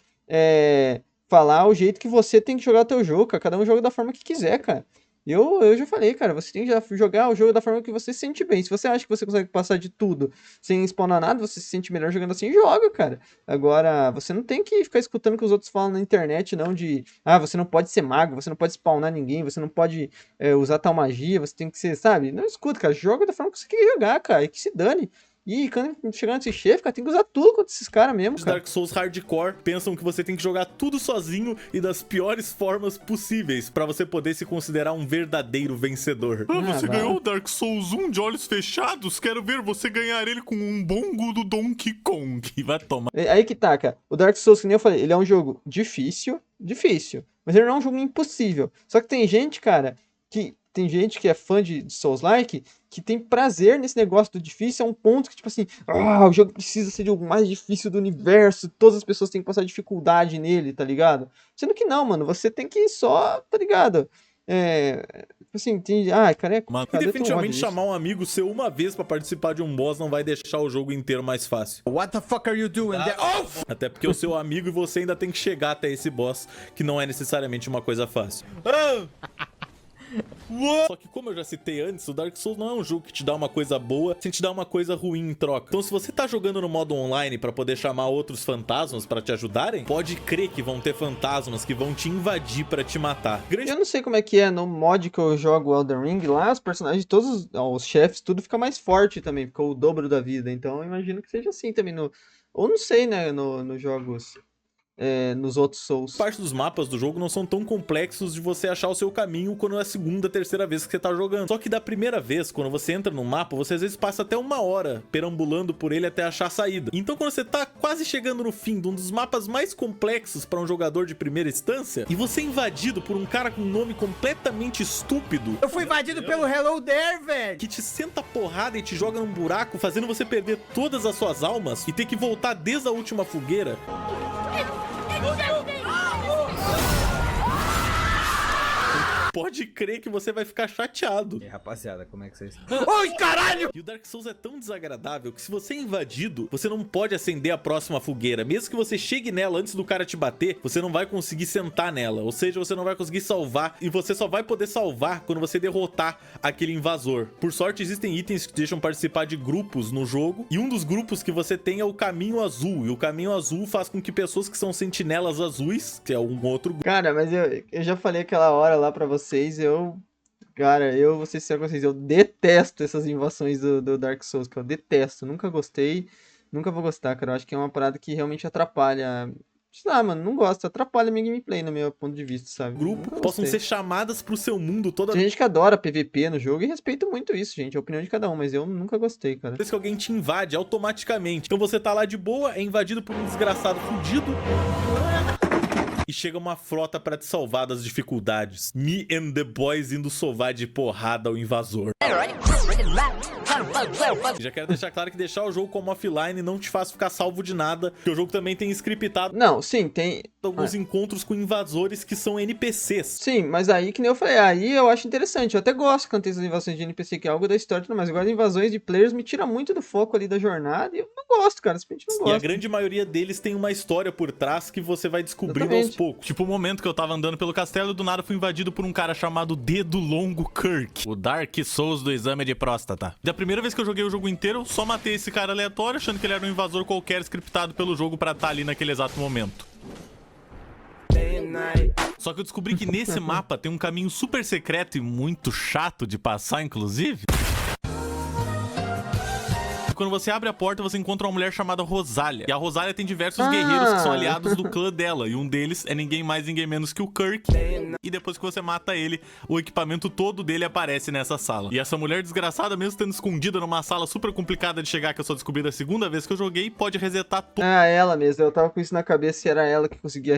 falar o jeito que você tem que jogar o teu jogo, cara. Cada um joga da forma que quiser, cara. Eu já falei, cara, você tem que jogar o jogo da forma que você se sente bem. Se você acha que você consegue passar de tudo sem spawnar nada, você se sente melhor jogando assim, joga, cara. Agora, você não tem que ficar escutando o que os outros falam na internet, não, de... você não pode ser mago, você não pode spawnar ninguém, você não pode usar tal magia, você tem que ser, sabe? Não escuta, cara, joga da forma que você quer jogar, cara, e que se dane. E quando chegar nesse chefe, cara, tem que usar tudo contra esses caras mesmo, cara. Dark Souls Hardcore pensam que você tem que jogar tudo sozinho e das piores formas possíveis pra você poder se considerar um verdadeiro vencedor. Você ganhou o Dark Souls 1 de olhos fechados? Quero ver você ganhar ele com um bongo do Donkey Kong. Vai tomar. Aí que tá, cara. O Dark Souls, que nem eu falei, ele é um jogo difícil, mas ele não é um jogo impossível. Só que tem gente, cara, que é fã de Souls-like, que tem prazer nesse negócio do difícil, é um ponto que, tipo assim, o jogo precisa ser o mais difícil do universo, todas as pessoas têm que passar dificuldade nele, tá ligado? Sendo que não, mano, você tem que só, tá ligado? Assim, cara, e definitivamente chamar um amigo seu uma vez pra participar de um boss não vai deixar o jogo inteiro mais fácil. What the fuck are you doing there? Até porque o seu amigo e você ainda tem que chegar até esse boss, que não é necessariamente uma coisa fácil. Só que como eu já citei antes, o Dark Souls não é um jogo que te dá uma coisa boa sem te dar uma coisa ruim em troca. Então se você tá jogando no modo online pra poder chamar outros fantasmas pra te ajudarem, pode crer que vão ter fantasmas que vão te invadir pra te matar. Eu não sei como é que é no mod que eu jogo Elden Ring, lá os personagens, todos os chefes, tudo fica mais forte também, fica o dobro da vida. Então eu imagino que seja assim também ou não sei, né, nos jogos... nos outros Souls. Parte dos mapas do jogo não são tão complexos de você achar o seu caminho quando é a segunda, terceira vez que você tá jogando. Só que da primeira vez, quando você entra no mapa, você às vezes passa até 1 hora perambulando por ele até achar a saída. Então quando você tá quase chegando no fim de um dos mapas mais complexos para um jogador de primeira instância, e você é invadido por um cara com um nome completamente estúpido... Eu fui invadido pelo Hello There, velho! Que te senta porrada e te joga num buraco, fazendo você perder todas as suas almas e ter que voltar desde a última fogueira. pode crer que você vai ficar chateado. E aí, rapaziada, como é que vocês... Oi, caralho! E o Dark Souls é tão desagradável que se você é invadido, você não pode acender a próxima fogueira. Mesmo que você chegue nela antes do cara te bater, você não vai conseguir sentar nela. Ou seja, você não vai conseguir salvar. E você só vai poder salvar quando você derrotar aquele invasor. Por sorte, existem itens que deixam participar de grupos no jogo. E um dos grupos que você tem é o Caminho Azul. E o Caminho Azul faz com que pessoas que são sentinelas azuis, que é um outro grupo... Cara, mas eu já falei aquela hora lá pra vocês, cara, eu vou ser sincero com vocês, eu detesto essas invasões do Dark Souls, que eu detesto, nunca gostei, nunca vou gostar, cara, eu acho que é uma parada que realmente atrapalha, sei lá, mano, não gosto, atrapalha minha gameplay no meu ponto de vista, sabe? Grupo Nunca possam gostei. ser chamadas pro seu mundo toda Tem gente que adora PVP no jogo e respeito muito isso, gente, é a opinião de cada um, mas eu nunca gostei, cara. vez que alguém te invade automaticamente. Então você tá lá de boa, é invadido por um desgraçado fudido. E chega uma frota pra te salvar das dificuldades. Me and the boys indo sovar de porrada ao invasor. Já quero deixar claro que deixar o jogo como offline não te faz ficar salvo de nada, porque o jogo também tem scriptado Não, sim, tem... alguns encontros com invasores que são NPCs. Sim, mas aí, que nem eu falei, aí eu acho interessante. Eu até gosto quando tem essas invasões de NPC, que é algo da história, mas agora as invasões de players me tiram muito do foco ali da jornada e eu não gosto, cara. Simplesmente não E a gosto. grande maioria deles tem uma história por trás que você vai descobrindo aos Exatamente. poucos. Tipo o momento que eu tava andando pelo castelo e do nada fui invadido por um cara chamado Dedo Longo Kirk. O Dark Souls do exame de próstata. Da primeira vez que eu joguei o jogo inteiro, eu só matei esse cara aleatório, achando que ele era um invasor qualquer scriptado pelo jogo pra estar ali naquele exato momento. Só que eu descobri que nesse mapa tem um caminho super secreto e muito chato de passar, inclusive. Quando você abre a porta, você encontra uma mulher chamada Rosália. E a Rosália tem diversos guerreiros que são aliados do clã dela. E um deles é ninguém mais, ninguém menos que o Kirk. E depois que você mata ele, o equipamento todo dele aparece nessa sala. E essa mulher desgraçada, mesmo estando escondida numa sala super complicada de chegar, que eu só descobri da segunda vez que eu joguei, pode resetar Ah, ela mesmo. Eu tava com isso na cabeça se era ela que conseguia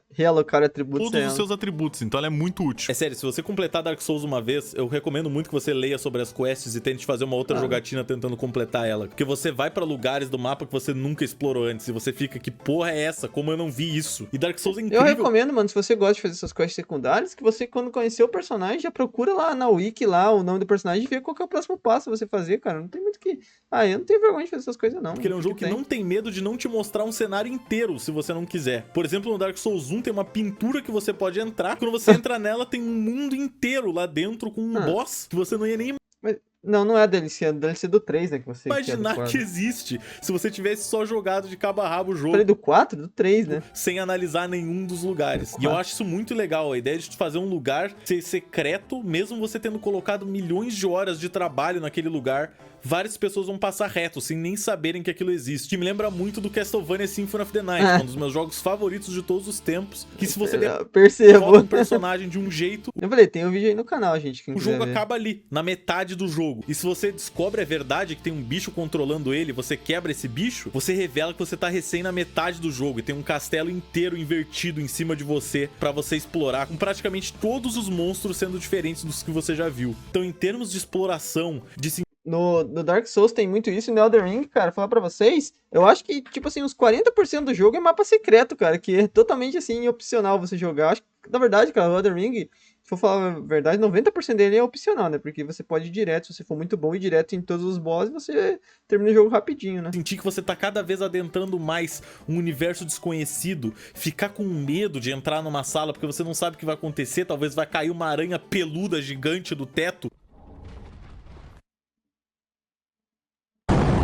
realocar atributos. todos a os ela. seus atributos, então ela é muito útil. É sério, se você completar Dark Souls uma vez, eu recomendo muito que você leia sobre as quests e tente fazer uma outra jogatina tentando completar ela. Porque você vai pra lugares do mapa que você nunca explorou antes e você fica, que porra é essa? Como eu não vi isso? E Dark Souls é Eu incrível. recomendo, mano, se você gosta de fazer essas quests secundárias, que você, quando conhecer o personagem, já procura lá na wiki, lá, o nome do personagem e vê qual que é o próximo passo a você fazer, cara. Não tem muito que... Ah, eu não tenho vergonha de fazer essas coisas, não. Porque ele é um jogo que não tem medo de não te mostrar um cenário inteiro, se você não quiser. Por exemplo, no Dark Souls 1 tem uma pintura que você pode entrar. Quando você entra nela, tem um mundo inteiro lá dentro com um boss que você não ia nem Mas, não é a DLC, é a DLC do 3, né, que você... imaginar que existe se você tivesse só jogado de cabo a rabo o jogo. Falei do 4? Do 3, né? Sem analisar nenhum dos lugares. E eu acho isso muito legal, a ideia de fazer um lugar ser secreto, mesmo você tendo colocado milhões de horas de trabalho naquele lugar, várias pessoas vão passar reto, sem nem saberem que aquilo existe. Que me lembra muito do Castlevania Symphony of the Night, um dos meus jogos favoritos de todos os tempos, que se você percebo bota um personagem de um jeito... Eu falei, tem um vídeo aí no canal, gente, quem O jogo quiser ver. acaba ali, na metade do jogo. E se você descobre a verdade que tem um bicho controlando ele, você quebra esse bicho, você revela que você tá recém na metade do jogo e tem um castelo inteiro invertido em cima de você pra você explorar, com praticamente todos os monstros sendo diferentes dos que você já viu. Então, em termos de exploração, de No Dark Souls tem muito isso, e no Elden Ring, cara, falar pra vocês, eu acho que, tipo assim, uns 40% do jogo é mapa secreto, cara, que é totalmente, assim, opcional você jogar. Acho que, na verdade, cara, o Elden Ring, se for falar a verdade, 90% dele é opcional, né, porque você pode ir direto, se você for muito bom, ir direto em todos os bosses, você termina o jogo rapidinho, né. sentir que você tá cada vez adentrando mais um universo desconhecido, ficar com medo de entrar numa sala porque você não sabe o que vai acontecer, talvez vai cair uma aranha peluda gigante do teto.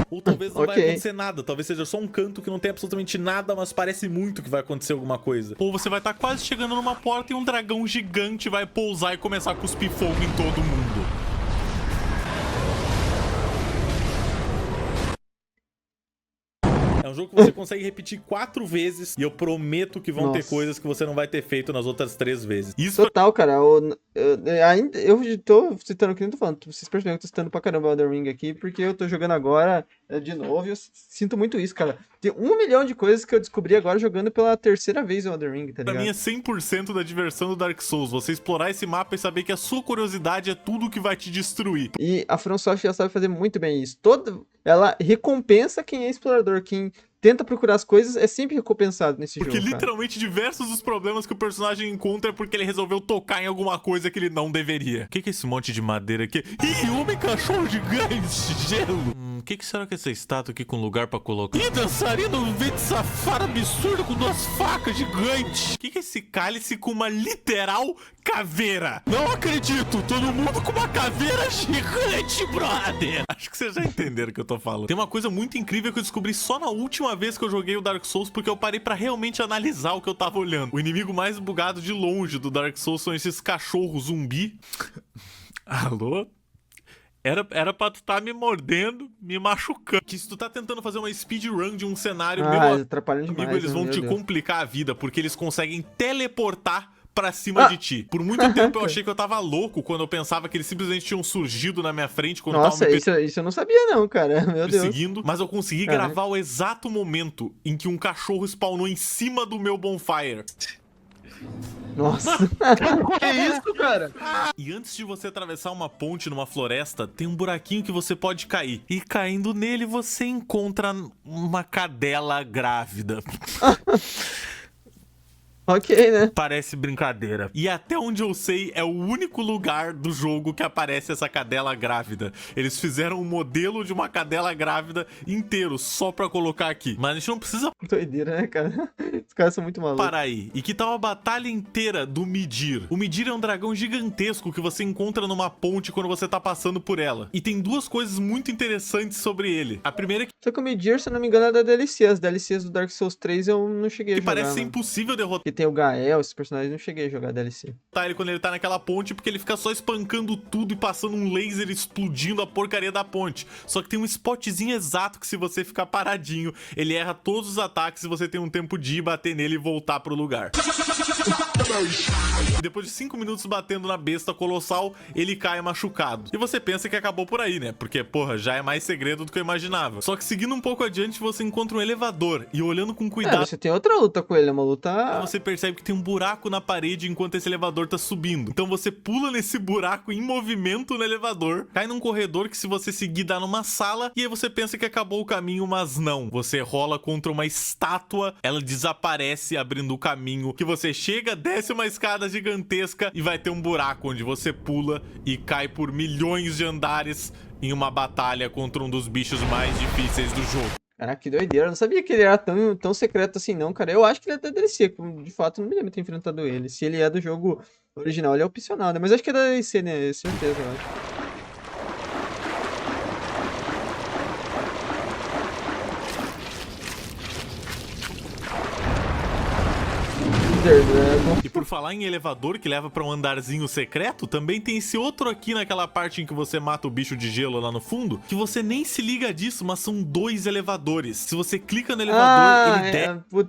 Ou talvez não vai acontecer nada, talvez seja só um canto que não tem absolutamente nada, mas parece muito que vai acontecer alguma coisa. Ou você vai estar quase chegando numa porta e um dragão gigante vai pousar e começar a cuspir fogo em todo mundo. É um jogo que você consegue repetir 4 vezes e eu prometo que vão ter coisas que você não vai ter feito nas outras 3 vezes. Isso Total, cara. Eu tô citando aqui, não tô falando. Vocês perceberam que eu tô citando pra caramba o Elden Ring aqui, porque eu tô jogando agora de novo e eu sinto muito isso, cara. Tem 1 milhão de coisas que eu descobri agora jogando pela terceira vez o Elden Ring, tá ligado? Pra mim é 100% da diversão do Dark Souls. Você explorar esse mapa e saber que a sua curiosidade é tudo que vai te destruir. E a From Software já sabe fazer muito bem isso. Ela recompensa quem é explorador, quem tenta procurar as coisas, é sempre recompensado nesse Porque jogo, cara. literalmente diversos dos problemas que o personagem encontra é porque ele resolveu tocar em alguma coisa que ele não deveria. O que é esse monte de madeira aqui? Ih, homem cachorro gigante, gelo. O que será que é essa estátua aqui com lugar pra colocar? Ih, dançarino vento safado absurdo com 2 facas gigantes. O que é esse cálice com uma literal caveira? Não acredito, todo mundo com uma caveira gigante, brother. Acho que vocês já entenderam o que eu tô falando. Tem uma coisa muito incrível que eu descobri só na última vez que eu joguei o Dark Souls, porque eu parei pra realmente analisar o que eu tava olhando. O inimigo mais bugado de longe do Dark Souls são esses cachorros zumbi. Alô? Era pra tu tá me mordendo, me machucando. Que se tu tá tentando fazer uma speedrun de um cenário, Eles atrapalham amigo, demais, eles vão meu te Deus. complicar a vida, porque eles conseguem teleportar pra cima de ti. Por muito tempo eu achei que eu tava louco quando eu pensava que eles simplesmente tinham surgido na minha frente quando Nossa, eu tava isso eu não sabia não, cara. Meu Deus. perseguindo, mas eu consegui gravar o exato momento em que um cachorro spawnou em cima do meu bonfire. Nossa. Que isso, cara? E antes de você atravessar uma ponte numa floresta, tem um buraquinho que você pode cair. E caindo nele, você encontra uma cadela grávida. Ok, né? Parece brincadeira. E até onde eu sei, é o único lugar do jogo que aparece essa cadela grávida. Eles fizeram um modelo de uma cadela grávida inteiro, só pra colocar aqui. Mas a gente não precisa Doideira, né, cara? Os caras são muito malucos. parar aí. E que tal a batalha inteira do Midir? O Midir é um dragão gigantesco que você encontra numa ponte quando você tá passando por ela. E tem 2 coisas muito interessantes sobre ele. A primeira é Só que o Midir, se eu não me engano, é da DLC. As DLCs do Dark Souls 3 eu não cheguei a que jogar. parece ser mano. impossível derrotar Que tem o Gael, esses personagens, eu não cheguei a jogar DLC. ele quando ele tá naquela ponte, porque ele fica só espancando tudo e passando um laser explodindo a porcaria da ponte. Só que tem um spotzinho exato que se você ficar paradinho, ele erra todos os ataques e você tem um tempo de ir bater nele e voltar pro lugar. E depois de 5 minutos batendo na besta colossal, ele cai machucado. E você pensa que acabou por aí, né? Porque, porra, já é mais segredo do que eu imaginava. Só que seguindo um pouco adiante, você encontra um elevador. E olhando com cuidado, Você tem outra luta com ele, é uma luta... você percebe que tem um buraco na parede enquanto esse elevador tá subindo. Então você pula nesse buraco em movimento no elevador, cai num corredor que se você seguir dá numa sala, e aí você pensa que acabou o caminho, mas não. Você rola contra uma estátua, ela desaparece abrindo o caminho, que você chega, desce uma escada gigantesca e vai ter um buraco onde você pula e cai por milhões de andares em uma batalha contra um dos bichos mais difíceis do jogo. Caraca, que doideira. Eu não sabia que ele era tão secreto assim, não, cara. Eu acho que ele é da DLC. De fato, não me lembro de ter enfrentado ele. Se ele é do jogo original, ele é opcional, né? Mas acho que é da DLC, né? Certeza, eu acho. E por falar em elevador que leva pra um andarzinho secreto, também tem esse outro aqui naquela parte em que você mata o bicho de gelo lá no fundo, que você nem se liga disso, mas são 2 elevadores. Se você clica no elevador, ele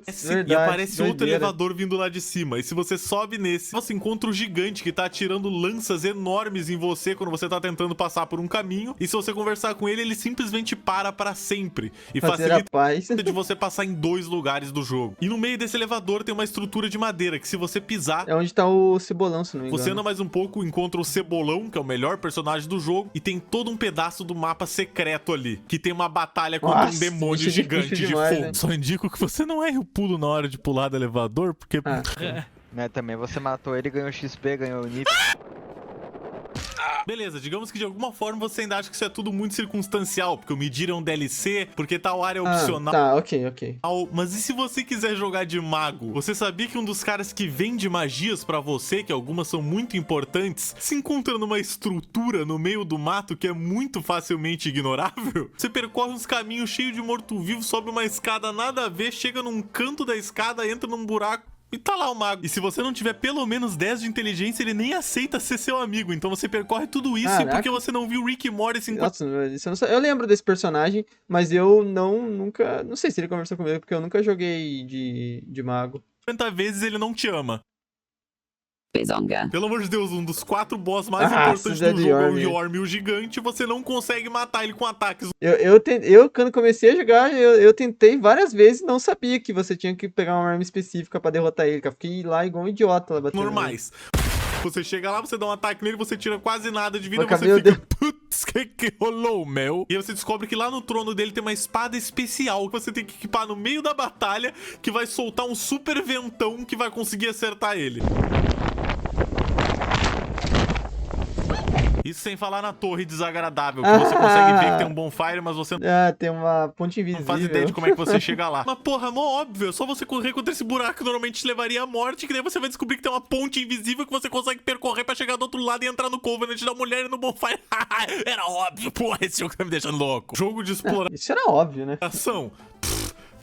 desce e aparece outro elevador vindo lá de cima. E se você sobe nesse, você encontra o gigante que tá atirando lanças enormes em você quando você tá tentando passar por um caminho. E se você conversar com ele, ele simplesmente para pra sempre. E facilita de você passar em 2 lugares do jogo. E no meio desse elevador tem uma estrutura de madeira que se você pisar... É onde tá o Cebolão, se não me engano. Você anda mais um pouco, encontra o Cebolão, que é o melhor personagem do jogo, e tem todo um pedaço do mapa secreto ali, que tem uma batalha contra um demônio gigante de fogo. Né? Só indico que você não erre o pulo na hora de pular do elevador, porque... Né, também você matou ele, ganhou XP, ganhou o NIP. Beleza, digamos que de alguma forma você ainda acha que isso é tudo muito circunstancial, porque o Midir é um DLC, porque tal área é opcional. Tá, ok. Mas e se você quiser jogar de mago? Você sabia que um dos caras que vende magias pra você, que algumas são muito importantes, se encontra numa estrutura no meio do mato que é muito facilmente ignorável? Você percorre uns caminhos cheios de morto-vivo, sobe uma escada nada a ver, chega num canto da escada, entra num buraco. E tá lá o mago. E se você não tiver pelo menos 10 de inteligência, ele nem aceita ser seu amigo. Então você percorre tudo isso porque você não viu Rick e Morty Nossa, isso eu lembro desse personagem, mas eu nunca... Não sei se ele conversou comigo, porque eu nunca joguei de mago. 50 vezes ele não te ama. Bezonga. Pelo amor de Deus, um dos 4 boss mais importantes do jogo é o Yorm, o gigante, e você não consegue matar ele com ataques. Eu quando comecei a jogar, eu tentei várias vezes e não sabia que você tinha que pegar uma arma específica pra derrotar ele, cara. Fiquei lá igual um idiota lá batendo. Normais. Você chega lá, você dá um ataque nele, você tira quase nada de vida, Mas, você fica... Putz, que rolou, meu? E aí você descobre que lá no trono dele tem uma espada especial que você tem que equipar no meio da batalha, que vai soltar um super ventão que vai conseguir acertar ele. Isso sem falar na torre desagradável, que você consegue ver que tem um bonfire, mas você tem uma ponte invisível. não faz ideia de como é que você chega lá. Mas porra, mó óbvio, é só você correr contra esse buraco que normalmente te levaria à morte, que daí você vai descobrir que tem uma ponte invisível que você consegue percorrer pra chegar do outro lado e entrar no Covenant da mulher e no bonfire. Era óbvio, porra, esse jogo tá me deixando louco. Jogo de exploração. Isso era óbvio, né?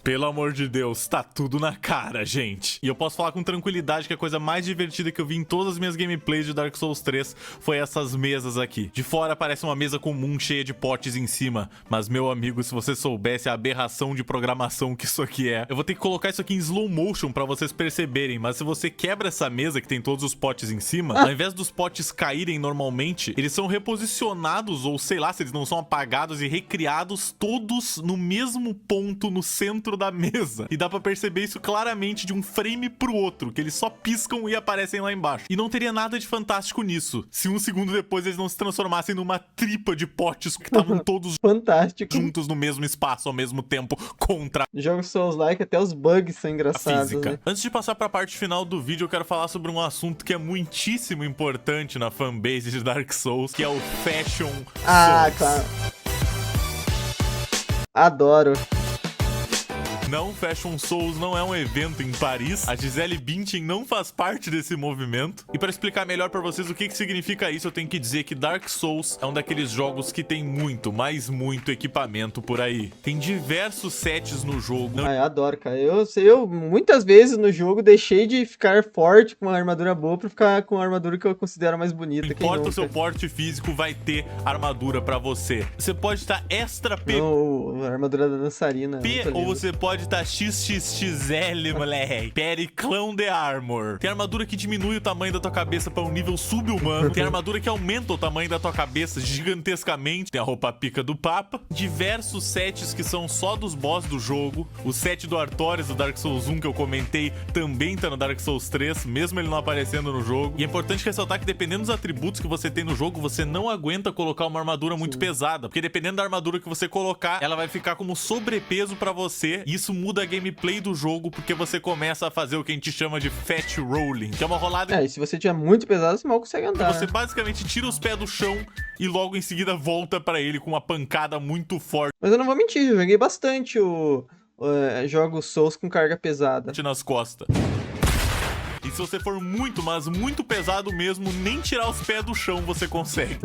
Pelo amor de Deus, tá tudo na cara, gente. E eu posso falar com tranquilidade que a coisa mais divertida que eu vi em todas as minhas gameplays de Dark Souls 3 foi essas mesas aqui. De fora parece uma mesa comum cheia de potes em cima, mas meu amigo, se você soubesse a aberração de programação que isso aqui é, eu vou ter que colocar isso aqui em slow motion pra vocês perceberem, mas se você quebra essa mesa que tem todos os potes em cima, ao invés dos potes caírem normalmente, eles são reposicionados, ou sei lá, se eles não são apagados e recriados todos no mesmo ponto no centro da mesa. E dá pra perceber isso claramente de um frame pro outro, que eles só piscam e aparecem lá embaixo. E não teria nada de fantástico nisso, se um segundo depois eles não se transformassem numa tripa de potes que estavam todos fantástico juntos no mesmo espaço ao mesmo tempo contra jogos Souls-like, até os bugs são engraçados, física. né? Antes de passar pra parte final do vídeo, eu quero falar sobre um assunto que é muitíssimo importante na fanbase de Dark Souls, que é o Fashion Souls. Claro. Adoro. Não, Fashion Souls não é um evento em Paris. A Gisele Bündchen não faz parte desse movimento. E pra explicar melhor pra vocês o que significa isso, eu tenho que dizer que Dark Souls é um daqueles jogos que tem muito, mas muito equipamento por aí. Tem diversos sets no jogo. Eu adoro, cara. Eu muitas vezes no jogo deixei de ficar forte com uma armadura boa pra ficar com a armadura que eu considero mais bonita. Não importa o seu porte físico, vai ter armadura pra você. Você pode estar extra P. Não, a armadura da dançarina. Ou você pode estar XXXL, moleque. Periclão de Armor. Tem armadura que diminui o tamanho da tua cabeça pra um nível sub-humano. Tem armadura que aumenta o tamanho da tua cabeça gigantescamente. Tem a roupa pica do Papa. Diversos sets que são só dos boss do jogo. O set do Artorias do Dark Souls 1 que eu comentei também tá no Dark Souls 3, mesmo ele não aparecendo no jogo. E é importante ressaltar que dependendo dos atributos que você tem no jogo, você não aguenta colocar uma armadura muito pesada. Porque dependendo da armadura que você colocar, ela vai ficar como sobrepeso pra você. E isso muda a gameplay do jogo, porque você começa a fazer o que a gente chama de fat rolling, que é uma rolada... E se você tiver muito pesado, você mal consegue andar. Você basicamente tira os pés do chão e logo em seguida volta pra ele com uma pancada muito forte. Mas eu não vou mentir, eu joguei bastante jogos Souls com carga pesada. Nas costas. E se você for muito, mas muito pesado mesmo, nem tirar os pés do chão você consegue.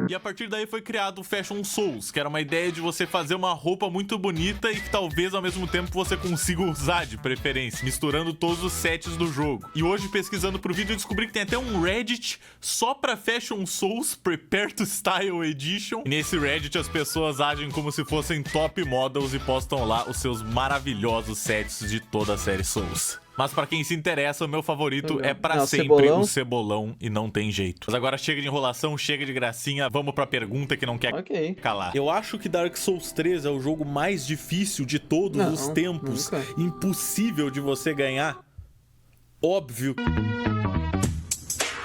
E a partir daí foi criado o Fashion Souls, que era uma ideia de você fazer uma roupa muito bonita e que talvez ao mesmo tempo você consiga usar de preferência, misturando todos os sets do jogo. E hoje, pesquisando pro vídeo, eu descobri que tem até um Reddit só pra Fashion Souls Prepare to Style Edition. E nesse Reddit as pessoas agem como se fossem top models e postam lá os seus maravilhosos sets de toda a série Souls. Mas pra quem se interessa, o meu favorito é pra sempre o Cebolão e não tem jeito. Mas agora chega de enrolação, chega de gracinha, vamos pra pergunta que não quer calar. Eu acho que Dark Souls 3 é o jogo mais difícil de todos os tempos. Impossível de você ganhar. Óbvio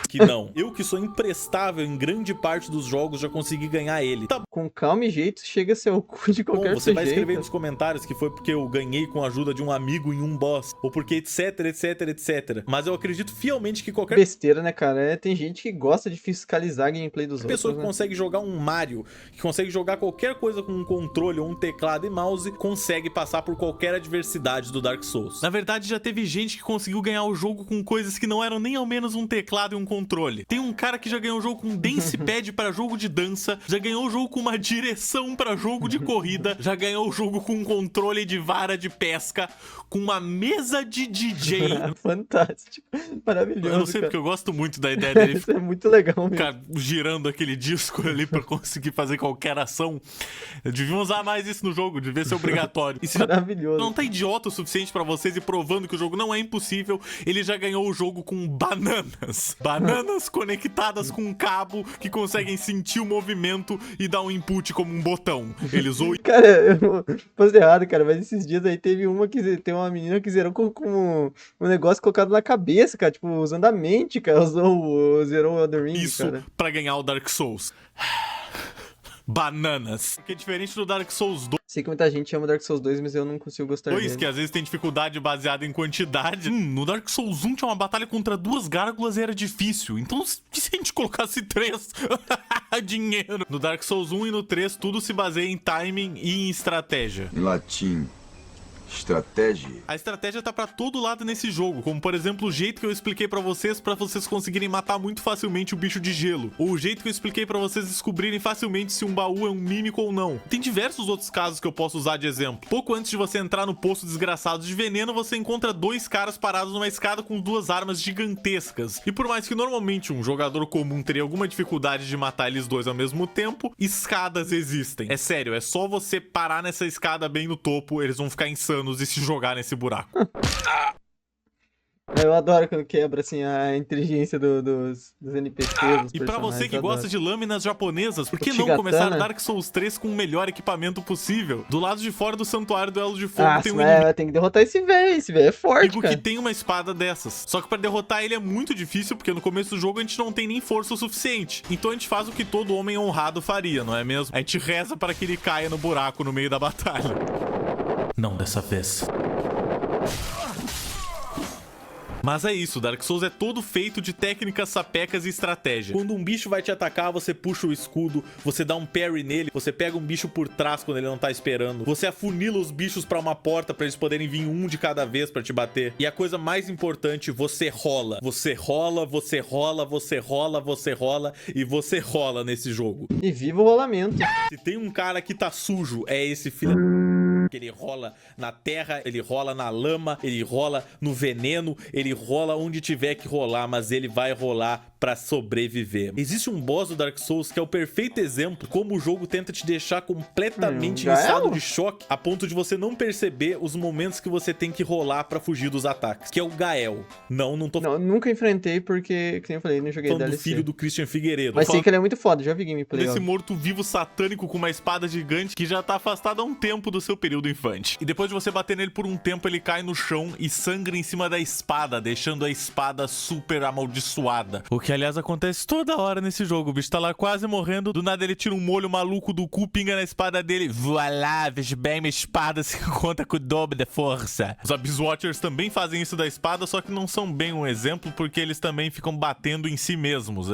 que não. Eu que sou imprestável em grande parte dos jogos já consegui ganhar ele. Tá. Com calma e jeito, chega a ser o cu de qualquer Você vai escrever nos comentários que foi porque eu ganhei com a ajuda de um amigo em um boss, ou porque etc, etc, etc. Mas eu acredito fielmente que qualquer... Besteira, né, cara? Tem gente que gosta de fiscalizar a gameplay dos outros, pessoa que consegue jogar um Mario, que consegue jogar qualquer coisa com um controle ou um teclado e mouse, consegue passar por qualquer adversidade do Dark Souls. Na verdade, já teve gente que conseguiu ganhar o jogo com coisas que não eram nem ao menos um teclado e um controle. Tem um cara que já ganhou o jogo com dance pad para jogo de dança, já ganhou o jogo com uma direção para jogo de corrida, já ganhou o jogo com um controle de vara de pesca, com uma mesa de DJ. Fantástico, maravilhoso. Eu não sei, porque eu gosto muito da ideia dele. Isso é muito legal mesmo. Ficar girando aquele disco ali pra conseguir fazer qualquer ação. Deviam usar mais isso no jogo, devia ser obrigatório. E se maravilhoso. Não tá idiota o suficiente pra vocês e provando que o jogo não é impossível, ele já ganhou o jogo com bananas. Bananas conectadas com um cabo que conseguem sentir o movimento e dar um input como um botão. Ele usou... Cara, eu posso errado, cara, mas esses dias aí teve uma menina que zerou com um negócio colocado na cabeça, cara, tipo, usando a mente, cara, zerou o Elden Ring, isso cara. Pra ganhar o Dark Souls. bananas. Porque diferente do Dark Souls 2, Sei que muita gente ama Dark Souls 2, mas eu não consigo gostar dele. que às vezes tem dificuldade baseada em quantidade. No Dark Souls 1 tinha uma batalha contra 2 gárgulas e era difícil. Então, se a gente colocasse 3, dinheiro. No Dark Souls 1 e no 3, tudo se baseia em timing e em estratégia. Em latim, estratégia. A estratégia tá pra todo lado nesse jogo, como por exemplo o jeito que eu expliquei pra vocês conseguirem matar muito facilmente o bicho de gelo, ou o jeito que eu expliquei pra vocês descobrirem facilmente se um baú é um mímico ou não. Tem diversos outros casos que eu posso usar de exemplo. Pouco antes de você entrar no poço desgraçado de veneno, você encontra 2 caras parados numa escada com 2 armas gigantescas. E por mais que normalmente um jogador comum teria alguma dificuldade de matar eles 2 ao mesmo tempo, escadas existem. É sério, é só você parar nessa escada bem no topo, eles vão ficar insanos e se jogar nesse buraco. Eu adoro quando quebra, assim, a inteligência dos NPCs, dos E pra você que gosta de lâminas japonesas, por que não Shigatana? começar Dark Souls 3 com o melhor equipamento possível? Do lado de fora do Santuário do Elo de Fogo Ah, tem um mas tem que derrotar esse velho é forte, inimigo cara. que tem uma espada dessas. Só que pra derrotar ele é muito difícil, porque no começo do jogo a gente não tem nem força o suficiente. Então a gente faz o que todo homem honrado faria, não é mesmo? A gente reza para que ele caia no buraco no meio da batalha. Não dessa vez. Mas é isso, Dark Souls é todo feito de técnicas sapecas e estratégia. Quando um bicho vai te atacar, você puxa o escudo, você dá um parry nele, você pega um bicho por trás quando ele não tá esperando, você afunila os bichos pra uma porta pra eles poderem vir um de cada vez pra te bater. E a coisa mais importante, você rola. Você rola, você rola, você rola, você rola e você rola nesse jogo. E viva o rolamento. Se tem um cara que tá sujo, é esse filho que ele rola na terra, ele rola na lama, ele rola no veneno, ele rola onde tiver que rolar, mas ele vai rolar pra sobreviver. Existe um boss do Dark Souls que é o perfeito exemplo como o jogo tenta te deixar completamente em estado de choque, a ponto de você não perceber os momentos que você tem que rolar pra fugir dos ataques, que é o Gael. Não tô Não, nunca enfrentei porque, como eu falei, não joguei falando do DLC. filho do Christian Figueiredo. Mas sei que ele é muito foda, já vi gameplay. Desse morto-vivo satânico com uma espada gigante que já tá afastado há um tempo do seu período infante. E depois de você bater nele por um tempo, ele cai no chão e sangra em cima da espada, deixando a espada super amaldiçoada. O que, aliás, acontece toda hora nesse jogo. O bicho tá lá quase morrendo, do nada ele tira um molho maluco do cu, pinga na espada dele. Voilá, veja bem, minha espada se conta com o dobro da força. Os Abyss Watchers também fazem isso da espada, só que não são bem um exemplo, porque eles também ficam batendo em si mesmos.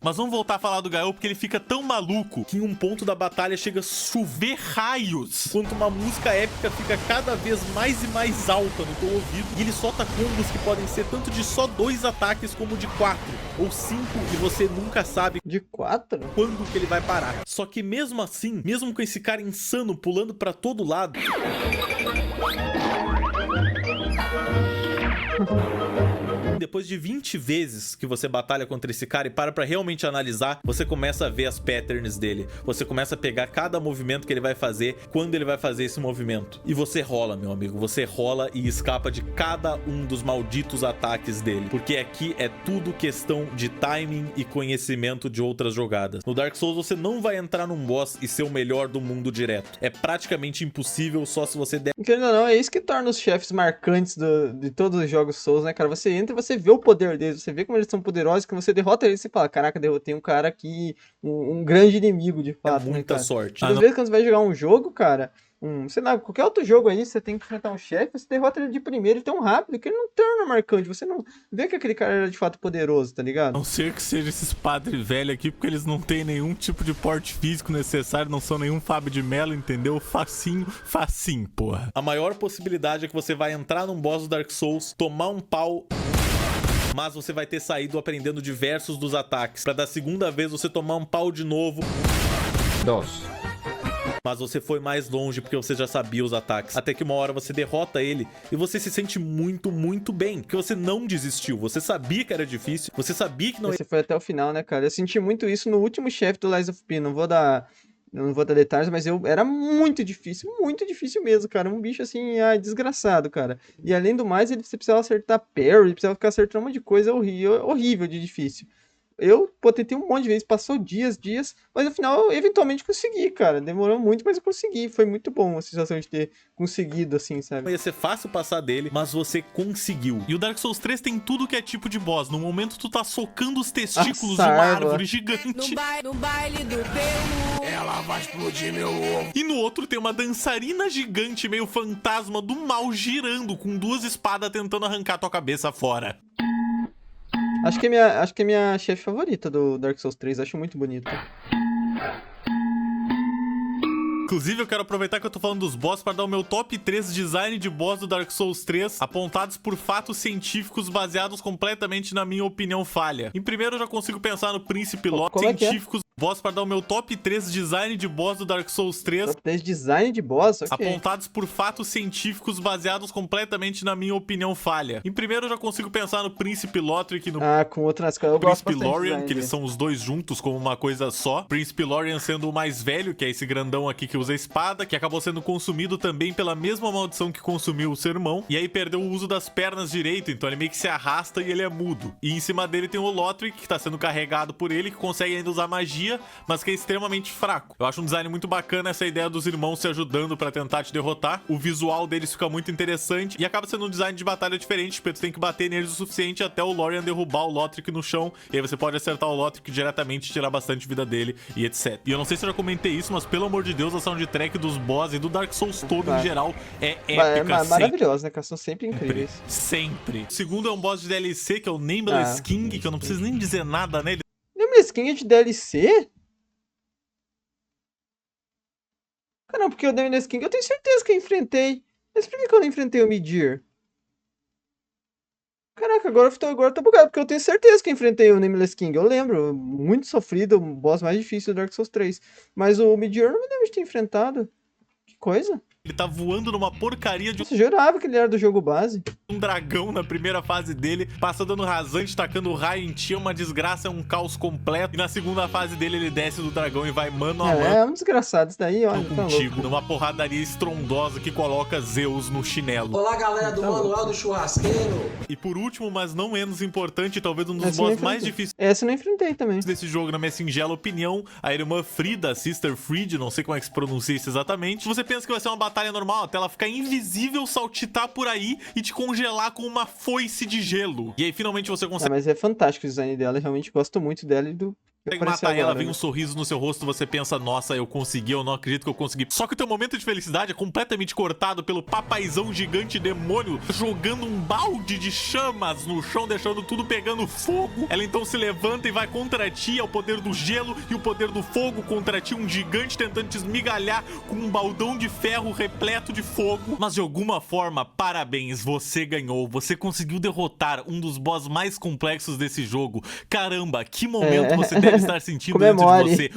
Mas vamos voltar a falar do Gael, porque ele fica tão maluco que em um ponto da batalha chega a chover raios, enquanto uma música épica fica cada vez mais e mais alta no teu ouvido, e ele solta combos que podem ser tanto de só 2 ataques como de 4 ou 5, e você nunca sabe de 4 quando que ele vai parar. Só que mesmo assim, mesmo com esse cara insano pulando pra todo lado, depois de 20 vezes que você batalha contra esse cara e para pra realmente analisar, você começa a ver as patterns dele. Você começa a pegar cada movimento que ele vai fazer, quando ele vai fazer esse movimento. E você rola, meu amigo. Você rola e escapa de cada um dos malditos ataques dele. Porque aqui é tudo questão de timing e conhecimento de outras jogadas. No Dark Souls você não vai entrar num boss e ser o melhor do mundo direto. É praticamente impossível só se você der... Querendo ou não, é isso que torna os chefes marcantes de todos os jogos Souls, né, cara? Você entra e você vê o poder deles, você vê como eles são poderosos, que você derrota eles e você fala, caraca, derrotei um cara aqui, um grande inimigo, de fato, né, muita cara? sorte. Às vezes quando você vai jogar um jogo, cara, sei lá, qualquer outro jogo aí, você tem que enfrentar um chefe, você derrota ele de primeiro e tão rápido que ele não torna marcante, você não vê que aquele cara era de fato poderoso, tá ligado? A não ser que seja esses padres velhos aqui, porque eles não têm nenhum tipo de porte físico necessário, não são nenhum Fábio de Mello, entendeu? Facinho, porra. A maior possibilidade é que você vai entrar num boss do Dark Souls, tomar um pau... mas você vai ter saído aprendendo diversos dos ataques, pra da segunda vez você tomar um pau de novo. Mas você foi mais longe porque você já sabia os ataques. Até que uma hora você derrota ele e você se sente muito, muito bem. Porque você não desistiu. Você sabia que era difícil. Você sabia que não... Você foi até o final, né, cara? Eu senti muito isso no último chefe do Lies of P. Não vou dar detalhes, mas era muito difícil mesmo, cara. Um bicho assim, desgraçado, cara. E além do mais, você precisava acertar parry, precisava ficar acertando um monte de coisa horrível de difícil. pô, tentei um monte de vezes, passou dias, mas no final eu eventualmente consegui, cara. Demorou muito, mas eu consegui. Foi muito bom a sensação de ter conseguido, assim, sabe? Ia ser fácil passar dele, mas você conseguiu. E o Dark Souls 3 tem tudo que é tipo de boss. No momento tu tá socando os testículos de uma árvore gigante. No baile do Peu. Ela vai explodir meu ovo. E no outro tem uma dançarina gigante, meio fantasma do mal, girando com 2 espadas tentando arrancar tua cabeça fora. Acho que é minha chefe favorita do Dark Souls 3, acho muito bonita. Inclusive, eu quero aproveitar que eu tô falando dos boss para dar o meu top 3 design de boss do Dark Souls 3, apontados por fatos científicos baseados completamente na minha opinião falha. Em primeiro, eu já consigo pensar no Príncipe Lotus, científicos boss para dar o meu top 3 design de boss do Dark Souls 3. Top 3 design de boss? Ok. Apontados por fatos científicos baseados completamente na minha opinião falha. Em primeiro, eu já consigo pensar no Príncipe Lothric e no com outras coisas. Príncipe Lorian, que eles são os dois juntos como uma coisa só. Príncipe Lorian sendo o mais velho, que é esse grandão aqui que usa espada, que acabou sendo consumido também pela mesma maldição que consumiu o seu irmão. E aí perdeu o uso das pernas direito, então ele meio que se arrasta e ele é mudo. E em cima dele tem o Lothric, que tá sendo carregado por ele, que consegue ainda usar magia, mas que é extremamente fraco. Eu acho um design muito bacana essa ideia dos irmãos se ajudando pra tentar te derrotar. O visual deles fica muito interessante e acaba sendo um design de batalha diferente, porque tu tem que bater neles o suficiente até o Lorian derrubar o Lothric no chão, e aí você pode acertar o Lothric diretamente, tirar bastante vida dele e etc. E eu não sei se eu já comentei isso, mas pelo amor de Deus, a soundtrack dos boss e do Dark Souls todo em geral é épica. Maravilhosa, né, cara? São sempre incríveis. Sempre. O segundo é um boss de DLC, que é o Nameless King, que eu não preciso nem dizer nada nele. Nameless King é de DLC? Não, porque o Nameless King eu tenho certeza que eu enfrentei. Mas por que eu não enfrentei o Midir? Caraca, agora eu tô bugado, porque eu tenho certeza que eu enfrentei o Nameless King. Eu lembro, muito sofrido, o boss mais difícil do Dark Souls 3. Mas o Midir eu não me lembro de ter enfrentado. Que coisa. Ele tá voando numa porcaria de... Você jurava que ele era do jogo base. Um dragão na primeira fase dele, passa dando rasante, tacando raio em ti, é uma desgraça, é um caos completo. E na segunda fase dele, ele desce do dragão e vai mano a mano. É um desgraçado isso daí, olha. Contigo, numa porradaria estrondosa que coloca Zeus no chinelo. Olá, galera do Manual do Churrasqueiro. E por último, mas não menos importante, talvez um dos boss mais difíceis... Essa eu não enfrentei também. ...desse jogo, na minha singela opinião, a irmã Frida, Sister Fried, não sei como é que se pronuncia isso exatamente. Se você pensa que vai ser uma batalha normal, até ela ficar invisível, saltitar por aí e te congelar com uma foice de gelo. E aí finalmente você consegue... mas é fantástico o design dela, eu realmente gosto muito dela e do... Consegue matar ela, vem um sorriso no seu rosto, você pensa, nossa, eu consegui, eu não acredito que eu consegui. Só que o teu momento de felicidade é completamente cortado pelo papaizão gigante demônio jogando um balde de chamas no chão, deixando tudo pegando fogo. Ela então se levanta e vai contra ti, é o poder do gelo e o poder do fogo contra ti, um gigante tentando te esmigalhar com um baldão de ferro repleto de fogo. Mas de alguma forma, parabéns, você ganhou, você conseguiu derrotar um dos boss mais complexos desse jogo. Caramba, que momento você deve estar sentindo dentro de você.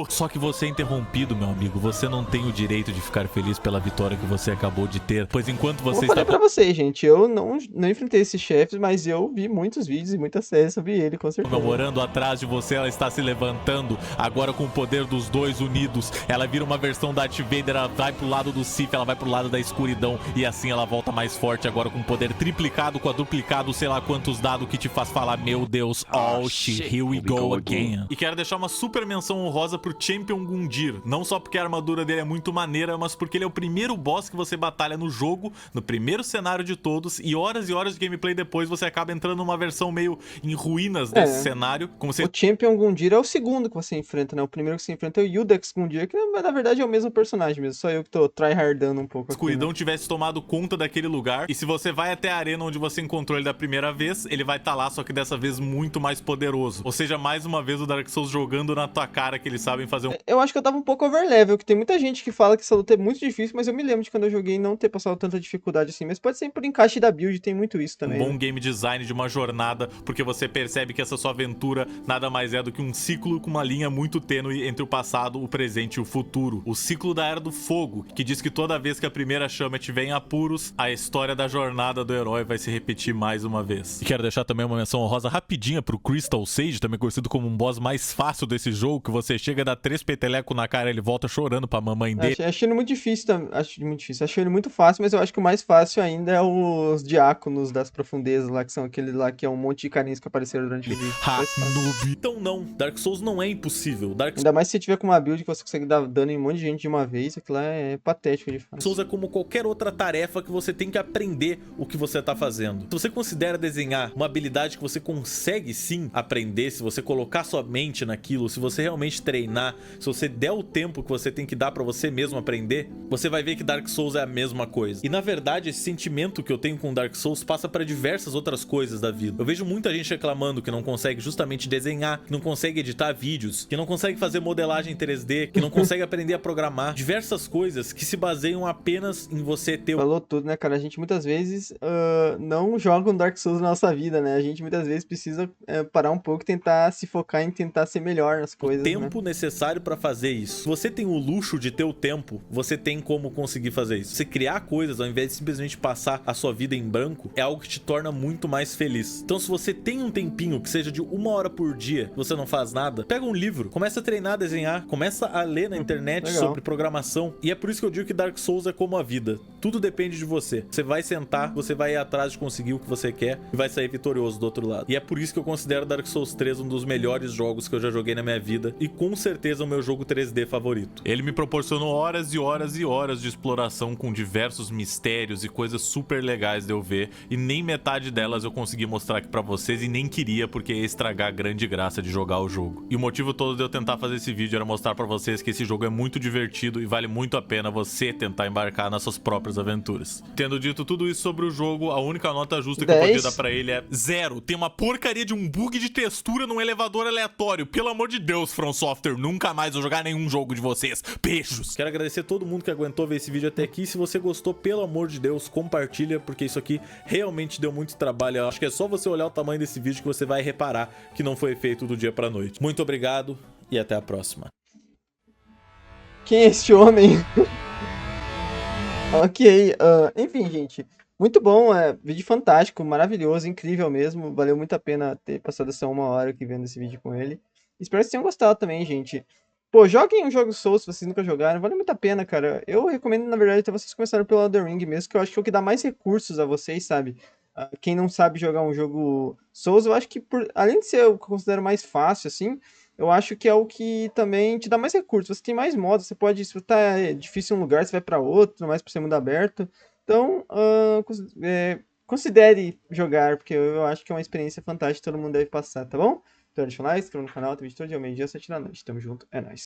Só que você é interrompido, meu amigo. Você não tem o direito de ficar feliz pela vitória que você acabou de ter. Pois enquanto você está... Eu falei pra vocês, gente. Eu não enfrentei esses chefes, mas eu vi muitos vídeos e muitas séries sobre ele, com certeza. Comemorando atrás de você, ela está se levantando. Agora com o poder dos dois unidos. Ela vira uma versão da Darth Vader. Ela vai pro lado do Sith, ela vai pro lado da escuridão. E assim ela volta mais forte. Agora com poder triplicado, quadruplicado, sei lá quantos dados que te faz falar, meu Deus, oh shit, here we go again. E quero deixar uma super menção honrosa pro Champion Gundyr. Não só porque a armadura dele é muito maneira, mas porque ele é o primeiro boss que você batalha no jogo, no primeiro cenário de todos, e horas de gameplay depois você acaba entrando numa versão meio em ruínas desse cenário. Como você... O Champion Gundyr é o segundo que você enfrenta, né? O primeiro que você enfrenta é o Yudex Gundyr, que na verdade é o mesmo personagem mesmo, só eu que tô tryhardando um pouco. A escuridão aqui, né? tivesse tomado conta daquele lugar, e se você vai até a arena onde você encontrou ele da primeira vez, ele vai estar lá, só que dessa vez muito mais poderoso. Ou seja, mais uma vez o Dark Souls jogando na tua cara que eles sabem fazer um... Eu acho que eu tava um pouco overlevel, que tem muita gente que fala que essa luta é muito difícil, mas eu me lembro de quando eu joguei não ter passado tanta dificuldade assim, mas pode ser por encaixe da build, tem muito isso também. Um bom game design de uma jornada, porque você percebe que essa sua aventura nada mais é do que um ciclo com uma linha muito tênue entre o passado, o presente e o futuro. O ciclo da Era do Fogo, que diz que toda vez que a primeira chama estiver em apuros, a história da jornada do herói vai se repetir mais uma vez. E quero deixar também uma menção honrosa rapidinha pro Crystal Sage, também conhecido como um boss provas mais fácil desse jogo, que você chega, dá 3 peteleco na cara e ele volta chorando pra mamãe dele. Achei ele muito difícil também. Acho muito difícil. Achei ele muito fácil, mas eu acho que o mais fácil ainda é os diáconos das profundezas lá, que são aqueles lá que é um monte de carinhas que apareceram durante o vídeo. Noob. Então não, Dark Souls não é impossível. Ainda mais se você tiver com uma build que você consegue dar dano em um monte de gente de uma vez, aquilo lá é patético de fato. Souls é como qualquer outra tarefa que você tem que aprender o que você tá fazendo. Se você considera desenhar uma habilidade que você consegue sim aprender, se você colocar sua mente naquilo, se você realmente treinar, se você der o tempo que você tem que dar pra você mesmo aprender, você vai ver que Dark Souls é a mesma coisa. E na verdade, esse sentimento que eu tenho com Dark Souls passa pra diversas outras coisas da vida. Eu vejo muita gente reclamando que não consegue justamente desenhar, que não consegue editar vídeos, que não consegue fazer modelagem 3D, que não consegue aprender a programar. Diversas coisas que se baseiam apenas em você ter... Falou tudo, né, cara? A gente muitas vezes não joga um Dark Souls na nossa vida, né? A gente muitas vezes precisa parar um pouco e tentar se focar em tentar ser melhor nas coisas, o tempo necessário pra fazer isso. Se você tem o luxo de ter o tempo, você tem como conseguir fazer isso. Você criar coisas ao invés de simplesmente passar a sua vida em branco é algo que te torna muito mais feliz. Então se você tem um tempinho que seja de 1 hora por dia, você não faz nada, pega um livro, começa a treinar a desenhar, começa a ler na internet sobre programação. E é por isso que eu digo que Dark Souls é como a vida. Tudo depende de você. Você vai sentar, você vai ir atrás de conseguir o que você quer e vai sair vitorioso do outro lado. E é por isso que eu considero Dark Souls 3 um dos melhores jogos que eu já joguei na minha vida e com certeza o meu jogo 3D favorito. Ele me proporcionou horas e horas e horas de exploração com diversos mistérios e coisas super legais de eu ver, e nem metade delas eu consegui mostrar aqui pra vocês e nem queria, porque ia estragar a grande graça de jogar o jogo. E o motivo todo de eu tentar fazer esse vídeo era mostrar pra vocês que esse jogo é muito divertido e vale muito a pena você tentar embarcar nas suas próprias aventuras. Tendo dito tudo isso sobre o jogo, a única nota justa que eu podia dar pra ele é 0. Tem uma porcaria de um bug de textura num elevador aleatório. Pelo amor de Deus, From Software, nunca mais vou jogar nenhum jogo de vocês. Beijos! Quero agradecer a todo mundo que aguentou ver esse vídeo até aqui. Se você gostou, pelo amor de Deus, compartilha, porque isso aqui realmente deu muito trabalho. Eu acho que é só você olhar o tamanho desse vídeo que você vai reparar que não foi feito do dia pra noite. Muito obrigado e até a próxima. Quem é esse homem? Ok, enfim, gente. Muito bom, vídeo fantástico, maravilhoso, incrível mesmo. Valeu muito a pena ter passado essa 1 hora aqui vendo esse vídeo com ele. Espero que vocês tenham gostado também, gente. Pô, joguem um jogo Souls se vocês nunca jogaram, vale muito a pena, cara. Eu recomendo, na verdade, até vocês começarem pelo Elden Ring mesmo, que eu acho que é o que dá mais recursos a vocês, sabe? Quem não sabe jogar um jogo Souls, eu acho que, além de ser o que eu considero mais fácil, assim, eu acho que é o que também te dá mais recursos. Você tem mais modos, você pode, se tá difícil em um lugar, você vai pra outro, mais por ser mundo aberto. Então, considere jogar, porque eu acho que é uma experiência fantástica que todo mundo deve passar, tá bom? Então, deixa o like, se inscreva no canal, tem vídeo todo dia, ao meio-dia, 7 da noite. Tamo junto, é nóis.